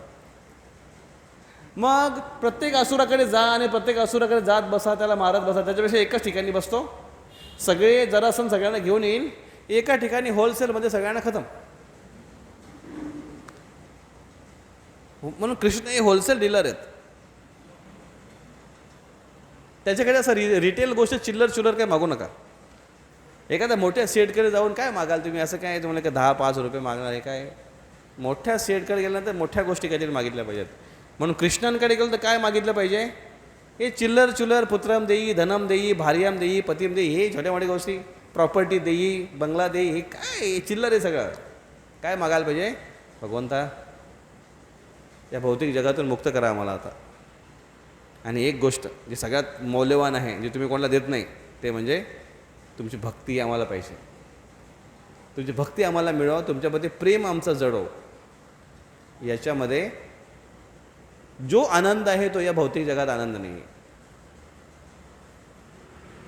मग प्रत्येक असुराकडे जा आणि प्रत्येक असुराकडे जात बसा, त्याला मारत बसा. त्याच्यापेक्षा एकाच ठिकाणी बसतो, सगळे जरासंध सगळ्यांना घेऊन येईल, एका ठिकाणी होलसेलमध्ये सगळ्यांना खतम. म्हणून कृष्ण हे होलसेल डीलर आहेत. त्याच्याकडे असं रिटेल गोष्ट चिल्लर काय मागू नका. एखाद्या मोठ्या सेटकडे जाऊन काय मागाल तुम्ही? असं काय तुम्हाला काय 10-5 रुपये मागणार आहे काय? मोठ्या सेटकडे गेल्यानंतर मोठ्या गोष्टी काहीतरी मागितल्या पाहिजेत. म्हणून कृष्णांकडे गेलं तर काय मागितलं पाहिजे? हे चिल्लर पुत्रम देई, धनम देई, भार्याम देई, पतिम देई, हे छोट्या मोठ्या गोष्टी, प्रॉपर्टी देई, बंगला देई, हे काय चिल्लर आहे सगळं. काय मागायला पाहिजे? भगवंता या भौतिक जगातून मुक्त करा आम्हाला आता. आणि एक गोष्ट जी सगळ्यात मौल्यवान आहे, जी तुम्ही कोणाला देत नाही, ते म्हणजे तुमची भक्ती आम्हाला पाहिजे. तुमची भक्ती आम्हाला मिळव, तुमच्यामध्ये प्रेम आमचं जडव. याच्यामध्ये जो आनंद आहे तो या भौतिक जगात आनंद नाही आहे.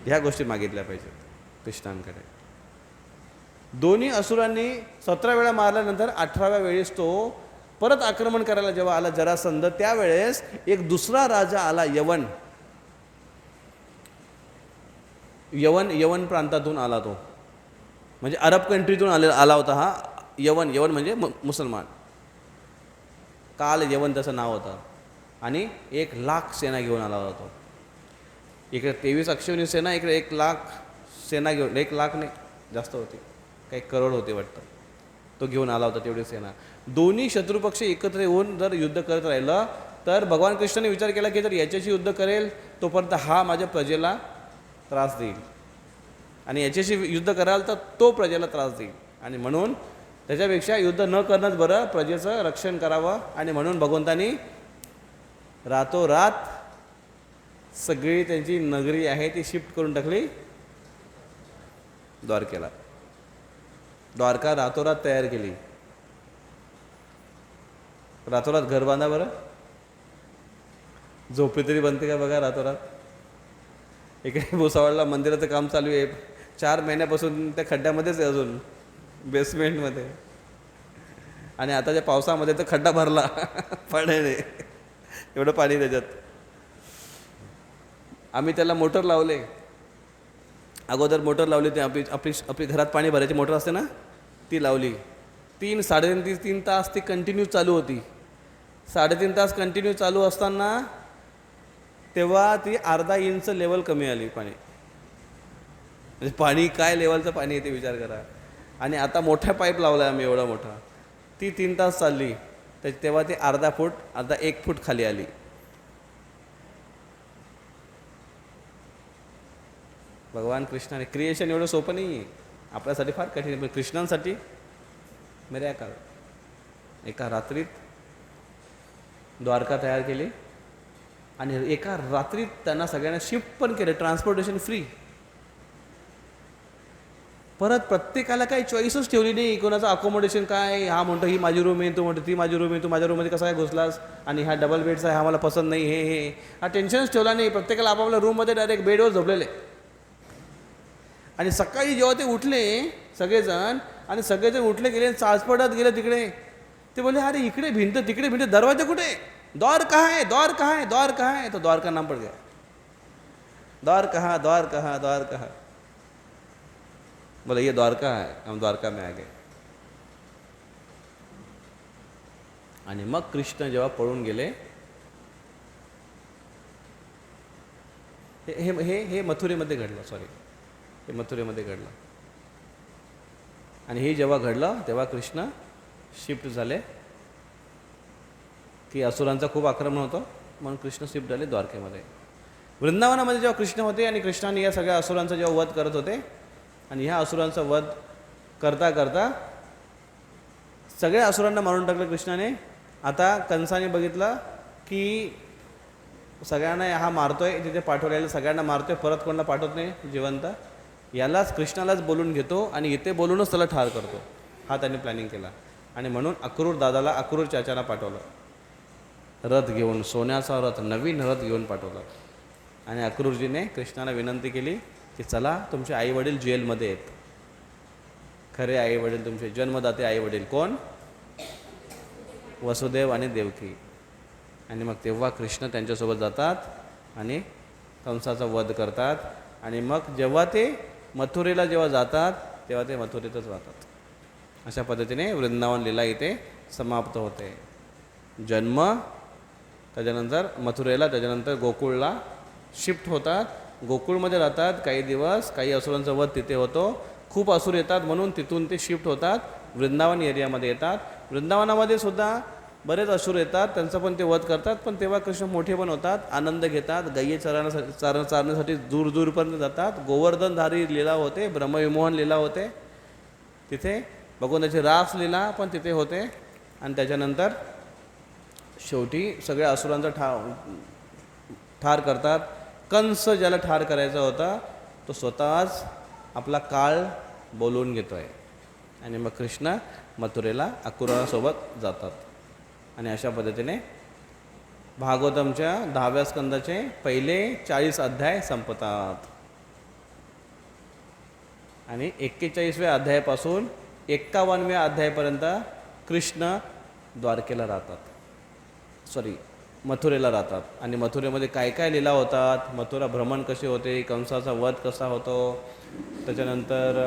ह्या गोष्टी मागितल्या पाहिजेत कृष्णांकडे. दोन्ही असुरांनी 17 वेळा मारल्यानंतर 18व्या वेळेस तो परत आक्रमण करायला जेव्हा आला जरासंध, त्यावेळेस एक दुसरा राजा आला, यवन प्रांतातून आला तो. म्हणजे अरब कंट्रीतून आला होता हा यवन म्हणजे मुसलमान. काल यवन त्याचं नाव होतं. आणि 1,00,000 सेना घेऊन आला होता तो. इकडे 23 अक्षौहिणी सेना, इकडे 1,00,000 सेना घेऊन, 1,00,000 नाही जास्त होती, काही करोड होते वाटतं, तो घेऊन आला होता तेवढी सेना. दोन्ही शत्रुपक्ष एकत्र येऊन जर युद्ध करत राहिलं तर भगवान कृष्णाने विचार केला की जर याच्याशी युद्ध करेल तोपर्यंत हा माझ्या प्रजेला त्रास देईल, आणि याच्याशी युद्ध कराल तर तो प्रजेला त्रास देईल, आणि म्हणून त्याच्यापेक्षा युद्ध न करणंच बरं, प्रजेचं रक्षण करावं. आणि म्हणून भगवंतानी रातोरात सगळी त्यांची नगरी आहे ती शिफ्ट करून टाकली द्वारकेला. द्वारका रातोरात तयार केली. रातोरात घर बांधा बरं, झोपडी तरी बनते का बघा रातोरात. इकडे भुसावळला मंदिराचं काम चालू आहे, 4 महिन्यापासून त्या खड्ड्यामध्येच आहे अजून, बेसमेंटमध्ये. आणि आताच्या पावसामध्ये तर खड्डा भरला पाण्याने, एवढं पाणी त्याच्यात. आम्ही त्याला मोटर लावले, अगोदर मोटर लावली, ते आपली घरात पाणी भरायची मोटर असते ना, ती लावली. 3-3.5 तास ती कंटिन्यू चालू होती. 3.5 तास कंटिन्यू चालू असताना तेव्हा ती अर्धा इंच लेवल कमी आली पाणी. म्हणजे पाणी काय लेवलचं पाणी आहे ते विचार करा. आणि आता मोठा पाईप लावला आम्ही एवढा मोठा, ती 3 तास चालली तर तेव्हा ती अर्धा 1 फूट खाली आली. भगवान कृष्णाने क्रिएशन एवढं सोपं नाही आहे, आपल्यासाठी फार कठीण आहे, पण कृष्णांसाठी मिरॅकल. एका रात्रीत द्वारका तयार केली आणि एका रात्रीत त्यांना सगळ्यांना शिफ्ट पण केलं, ट्रान्सपोर्टेशन फ्री. परत प्रत्येकाला काही चॉईसच ठेवली नाही, कोणाचं अकोमोडेशन काय, हा म्हणतो ही माझी रूम आहे, तो म्हणतो ती माझी रूम आहे, तू माझ्या रूममध्ये कसा काय घुसलास, आणि हा डबल बेडचा आहे, हा मला पसंत नाही, हे हा टेन्शनच ठेवला नाही. प्रत्येकाला आपापल्या रूममध्ये डायरेक्ट बेडवर झोपलेले. आणि सकाळी जेव्हा ते उठले सगळेजण, आणि सगळेजण उठले गेले, चाचपडत गेले तिकडे, ते बोलले अरे इकडे भिंत तिकडे भिंत, दरवाजा कुठे, द्वार कहाँ है, द्वार कहाँ है, द्वार कहाँ है. तो द्वार का नाम पड़ गया, द्वार कहाँ, द्वार कहाँ, द्वार कहाँ. बोले ये द्वारका है, हम द्वारका में आ गए. आणि मग कृष्ण जेव्हा पळून गेले, हे हे हे मथुरेमध्ये घडलं, हे मथुरेमध्ये घडलं. आणि हे जेव्हा घडलं तेव्हा कृष्ण शिफ्ट झाले, की असुरांचं खूप आक्रमण होतं म्हणून कृष्ण शिफ्ट झाले द्वारकेमध्ये. वृंदावनामध्ये जेव्हा कृष्ण होते आणि कृष्णाने या सगळ्या असुरांचा जेव्हा वध करत होते, आणि ह्या असुरांचा वध करता करता सगळ्या असुरांना मारून टाकलं कृष्णाने. आता कंसाने बघितलं की सगळ्यांना हा मारतोय, तिथे पाठवलेलं सगळ्यांना मारतोय, परत कोणाला पाठवत नाही जिवंत, यालाच कृष्णालाच बोलून घेतो आणि इथे बोलूनच त्याला ठार करतो, हा त्यांनी प्लॅनिंग केला. आणि म्हणून अक्रूर दादाला, अक्रूर चाचाला पाठवलं रथ घेऊन, सोन्याचा रथ, नवीन रथ घेऊन पाठवलं. आणि अक्रूरजीने कृष्णाला विनंती केली की चला, तुमचे आईवडील जेलमध्ये आहेत, खरे आईवडील तुमचे जन्मदाते आईवडील कोण, वसुदेव आणि देवकी. आणि मग तेव्हा कृष्ण त्यांच्यासोबत जातात आणि कंसाचा वध करतात. आणि मग जेव्हा ते मथुरेला जेव्हा जातात तेव्हा ते मथुरेतच राहतात. अशा पद्धतीने वृंदावन लीला इथे समाप्त होते. जन्म, त्याच्यानंतर मथुरेला, त्याच्यानंतर गोकुळला शिफ्ट होतात, गोकुळमध्ये राहतात काही दिवस, काही असुरांचा वध तिथे होतो, खूप असुर येतात म्हणून तिथून ते शिफ्ट होतात, वृंदावन एरियामध्ये येतात. वृंदावनामध्ये सुद्धा बरेच असुर येतात, त्यांचं पण ते वध करतात, पण तेव्हा कृष्ण मोठे पण होतात, आनंद घेतात, गायी चारण्यासाठी दूर दूरपर्यंत जातात. गोवर्धनधारी लीला होते, ब्रह्मविमोहन लीला होते तिथे, भगवंताची रास लीला पण तिथे होते. आणि त्याच्यानंतर शेवटी सगळ्या असुरांचा ठार करतात. कंस ज्याला ठार करायचा होता तो स्वतःच आपला काळ बोलवून घेतो आहे. आणि मग कृष्ण मथुरेला अक्रूरासोबत जातात. आणि अशा पद्धतीने भागवतमच्या 10व्या स्कंदाचे पहिले 40 अध्याय संपतात. आणि 41व्या अध्यायापासून 51व्या अध्यायापर्यंत कृष्ण द्वारकेला राहतात, मथुरेला राहतात. आणि मथुरेमध्ये काय काय लीला होतात, मथुरा भ्रमण कसे होते, कंसाचा वध कसा होतो, त्याच्यानंतर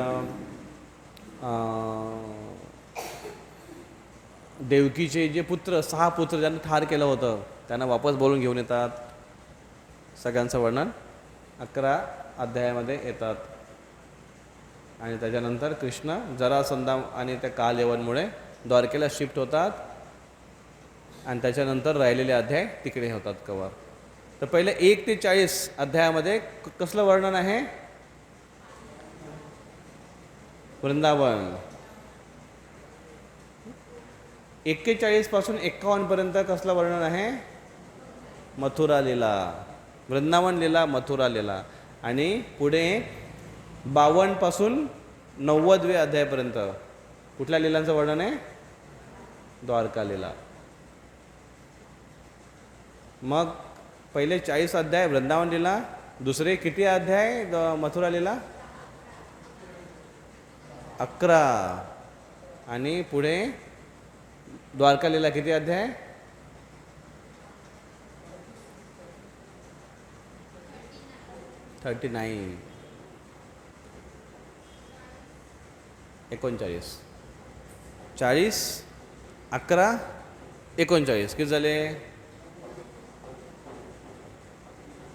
देवकीचे जे पुत्र 6 पुत्र ज्यांना ठार केलं होतं त्यांना वापस बोलून घेऊन येतात. सगळ्यांचं वर्णन 11 अध्यायामध्ये येतात. आणि त्याच्यानंतर कृष्ण जरासंधा आणि त्या कालयवनमुळे द्वारकेला शिफ्ट होतात. आणि त्याच्यानंतर राहिलेले अध्याय तिकडे होतात कवर. तर पहिले 1 ते 40 अध्यायामध्ये कसलं वर्णन आहे, वृंदावन. 41 पासून 51 पर्यंत कसलं वर्णन आहे, मथुरा लीला. वृंदावन लीला, मथुरा लीला. आणि पुढे 52 पासून 90व्या अध्यायापर्यंत कुठल्या लीलांचं वर्णन आहे, द्वारका लीला. मग पहिले 40 अध्याय वृंदावन लीला, दुसरे किती अध्याय मथुरा लीला, 11. आणि पुढे द्वारका लीला किती अध्याय, 39. 39, 40, 11, 39 किती झाले,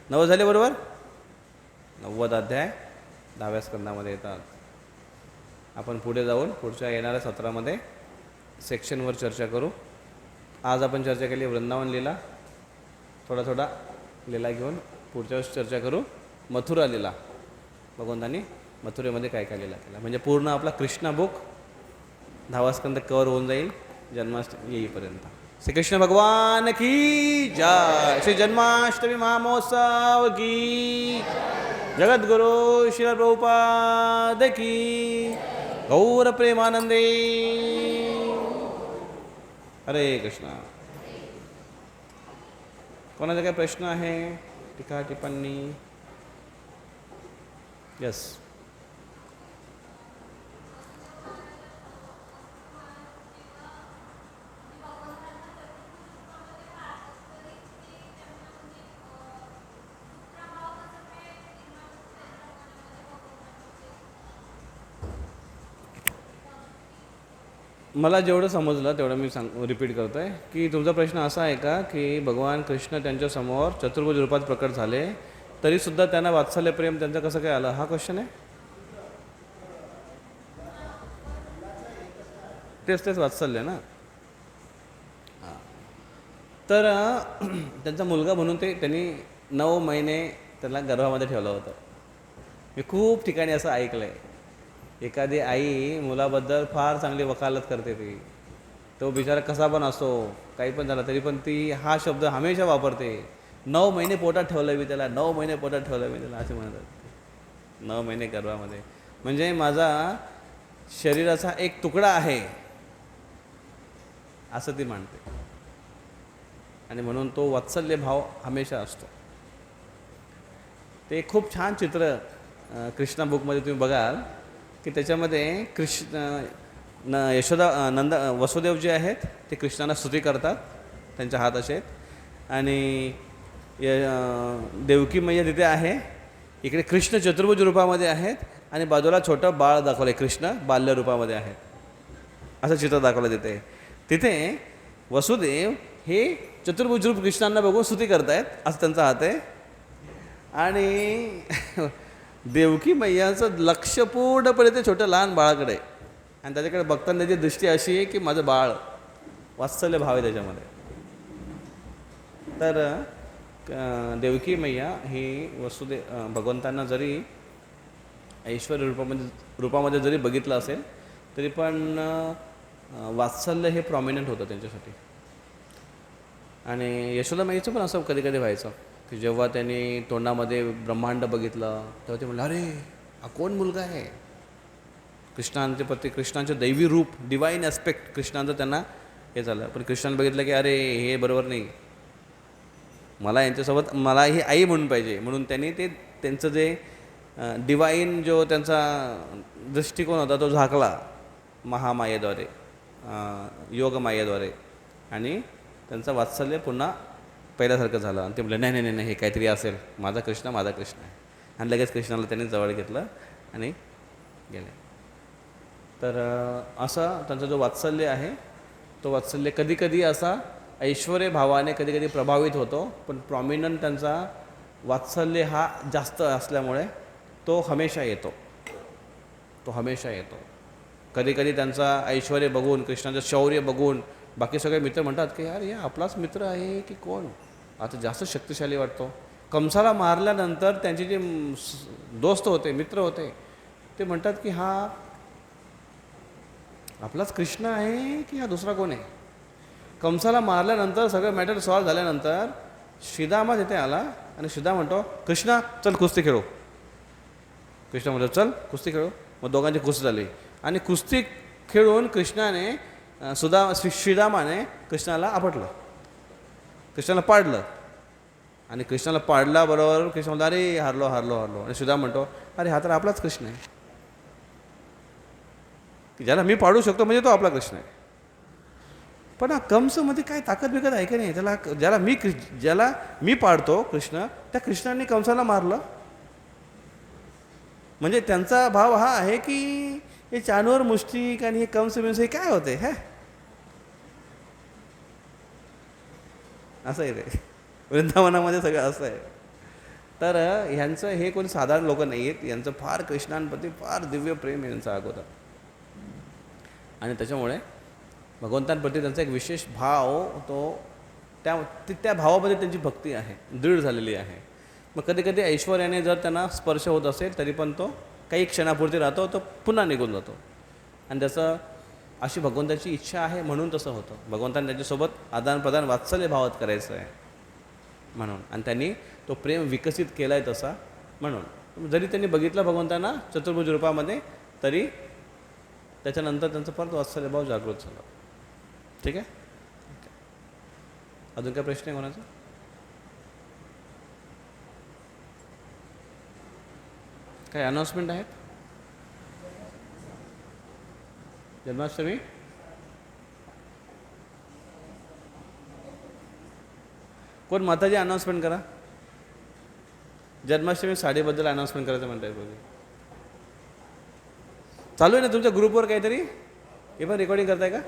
90 झाले बरोबर. 90 अध्याय 10व्या स्कंदामध्ये येतात. आपण पुढे जाऊन पुढच्या येणाऱ्या सत्रामध्ये सेक्शनवर चर्चा करू. आज आपण चर्चा केली वृंदावन लीला, थोडा लीला घेऊन पुढच्या वेळेस चर्चा करू मथुरा लीला. भगवंतांनी मथुरेमध्ये काय काय लीला केला, म्हणजे पूर्ण आपला कृष्णा बुक 10वा स्कंद कवर होऊन जाईल जन्माष्टमी येईपर्यंत. श्री कृष्ण भगवान की जय. श्री जन्माष्टमी महामहोत्सव की, जगद्गुरु श्रील प्रभुपाद की, गौर प्रेमानंदे. हरे कृष्णा. कोणाचा काय प्रश्न आहे, टीका टिप्पणी? यस. मला जेवढं समजलं तेवढं मी रिपीट करतो आहे की तुमचा प्रश्न असा आहे का की भगवान कृष्ण त्यांच्यासमोर चतुर्भुज रूपात प्रकट झाले तरीसुद्धा त्यांना वात्सल्य प्रेम त्यांचं कसं काय आलं, हा क्वेश्चन आहे. तेच वात्सल्य ना. हां, तर त्यांचा मुलगा म्हणून त्यांनी 9 महिने त्याला गर्भामध्ये ठेवलं होतं. मी खूप ठिकाणी असं ऐकलं आहे. एखादी आई मुलाबद्दल फार चांगली वकालत करते, ती तो बिचारा कसा पण असो, काही पण झाला तरी पण ती हा शब्द हमेशा वापरते, 9 महिने पोटात ठेवलं मी त्याला, 9 महिने पोटात ठेवलं मी त्याला, असे म्हणतात. 9 महिने गर्भामध्ये म्हणजे माझा शरीराचा एक तुकडा आहे असं ती मानते. आणि म्हणून तो वात्सल्य भाव हमेशा असतो. ते खूप छान चित्र कृष्णा बुकमध्ये तुम्ही बघाल की त्याच्यामध्ये यशोदा वसुदेव जे आहेत ते कृष्णाला स्तुती करतात, त्यांच्या हात असे आहेत. आणि देवकी मैया तिथे आहे, इकडे कृष्ण चतुर्भुज रूपामध्ये आहेत आणि बाजूला छोटं बाळ दाखवलं आहे, कृष्ण बाल्य रूपामध्ये आहेत, असं चित्र दाखवलं तिथे वसुदेव हे चतुर्भुज रूप कृष्णांना बघून स्तुती करतायत, असं त्यांचा हात आहे. आणि देवकी मैयाचं लक्ष पूर्णपणे ते छोट्या लहान बाळाकडे आहे आणि त्याच्याकडे बघताना त्याची दृष्टी अशी आहे की माझं बाळ, वात्सल्य भाव आहे त्याच्यामध्ये. तर देवकी मैया ही भगवंतांना जरी ऐश्वर्य रूपामध्ये जरी बघितलं असेल तरी पण वात्सल्य हे प्रॉमिनंट होतं त्यांच्यासाठी. आणि यशोदा माईचं पण असं कधी कधी व्हायचं की जेव्हा त्यांनी तोंडामध्ये ब्रह्मांड बघितलं तेव्हा ते म्हणलं, अरे हा कोण मुलगा आहे. कृष्णांचे प्रति कृष्णांचं दैवी रूप, डिवाईन ॲस्पेक्ट कृष्णांचं त्यांना हे झालं. पण कृष्णाने बघितलं की अरे हे बरोबर नाही, मला यांच्यासोबत मला ही आई म्हणून पाहिजे. म्हणून त्यांनी ते त्यांचं जे डिवाईन जो त्यांचा दृष्टिकोन होता तो झाकला महामायेद्वारे, योगमायेद्वारे, आणि त्यांचं वात्सल्य पुन्हा पहिल्यासारखं झालं. आणि ते म्हटलं नाही नाही नाही हे काहीतरी असेल, माझा कृष्ण आहे. आणि लगेच कृष्णाला त्यांनी जवळ घेतलं आणि गेले. तर असा त्यांचा जो वात्सल्य आहे तो वात्सल्य कधीकधी असा ऐश्वर्य भावाने कधीकधी प्रभावित होतो, पण प्रॉमिनंट त्यांचा वात्सल्य हा जास्त असल्यामुळे तो हमेशा येतो. कधीकधी त्यांचा ऐश्वर्य बघून, कृष्णाचं शौर्य बघून बाकी सगळे मित्र म्हणतात की यार हे आपलाच मित्र आहे की कोण, आता जास्त शक्तिशाली वाटतो. कंसाला मारल्यानंतर त्यांचे जे दोस्त होते, मित्र होते, ते म्हणतात की हा आपलाच कृष्ण आहे की हा दुसरा कोण आहे. कंसाला मारल्यानंतर सगळं मॅटर सॉल्व्ह झाल्यानंतर श्रीदामा तिथे आला आणि श्रीदा म्हणतो, कृष्णा चल कुस्ती खेळू. कृष्ण म्हणतो चल कुस्ती खेळू. मग दोघांची कुस्ती झाली आणि कुस्ती खेळून कृष्णाने श्रीदामाने कृष्णाला आपटलं, कृष्णाला पाडलं. आणि कृष्णाला पाडल्याबरोबर कृष्ण म्हणतो अरे हारलो. आणि श्रीदाम म्हणतो अरे हा तर आपलाच कृष्ण आहे, की ज्याला मी पाडू शकतो म्हणजे तो आपला कृष्ण आहे. पण कंसमध्ये काय ताकद बिकत आहे की नाही, ज्याला मी पाडतो कृष्ण, त्या कृष्णाने कंसाला मारलं. म्हणजे त्यांचा भाव हा आहे की हे चानवर मुष्टिक आणि हे कंस हे काय होते हे असं आहे. ते वृंदावनामध्ये सगळं असं आहे. तर ह्यांचं हे कोणी साधारण लोक नाही आहेत, यांचं फार कृष्णांप्रती फार दिव्य प्रेम आहे यांचा अगोदर. आणि त्याच्यामुळे भगवंतांप्रती त्यांचा एक विशेष भाव, तो त्या भावामध्ये त्यांची भक्ती आहे, दृढ झालेली आहे. मग कधी कधी ऐश्वर्याने जर त्यांना स्पर्श होत असेल तरी पण तो काही क्षणापुरती राहतो, तो पुन्हा निघून जातो. आणि त्याचं अशी भगवंताची इच्छा आहे म्हणून तसं होतं. भगवंतांनी त्यांच्यासोबत आदानप्रदान वात्सल्य भावात करायचं आहे म्हणून, आणि त्यांनी तो प्रेम विकसित केला आहे तसा म्हणून. जरी त्यांनी बघितलं भगवंतांना चतुर्भुज रूपामध्ये तरी त्याच्यानंतर त्यांचं परत वात्सल्यभाव जागृत झाला. ठीक आहे. अजून काय प्रश्न आहे कोणाचा? काय अनाउन्समेंट आहेत? जन्माष्टमी कोण माताजी अनाउन्समेंट करा. जन्माष्टमी साडीबद्दल अनाउन्समेंट करायचं म्हणताय बघा. चालू आहे ना तुमच्या ग्रुपवर काहीतरी, हे पण रेकॉर्डिंग करताय का?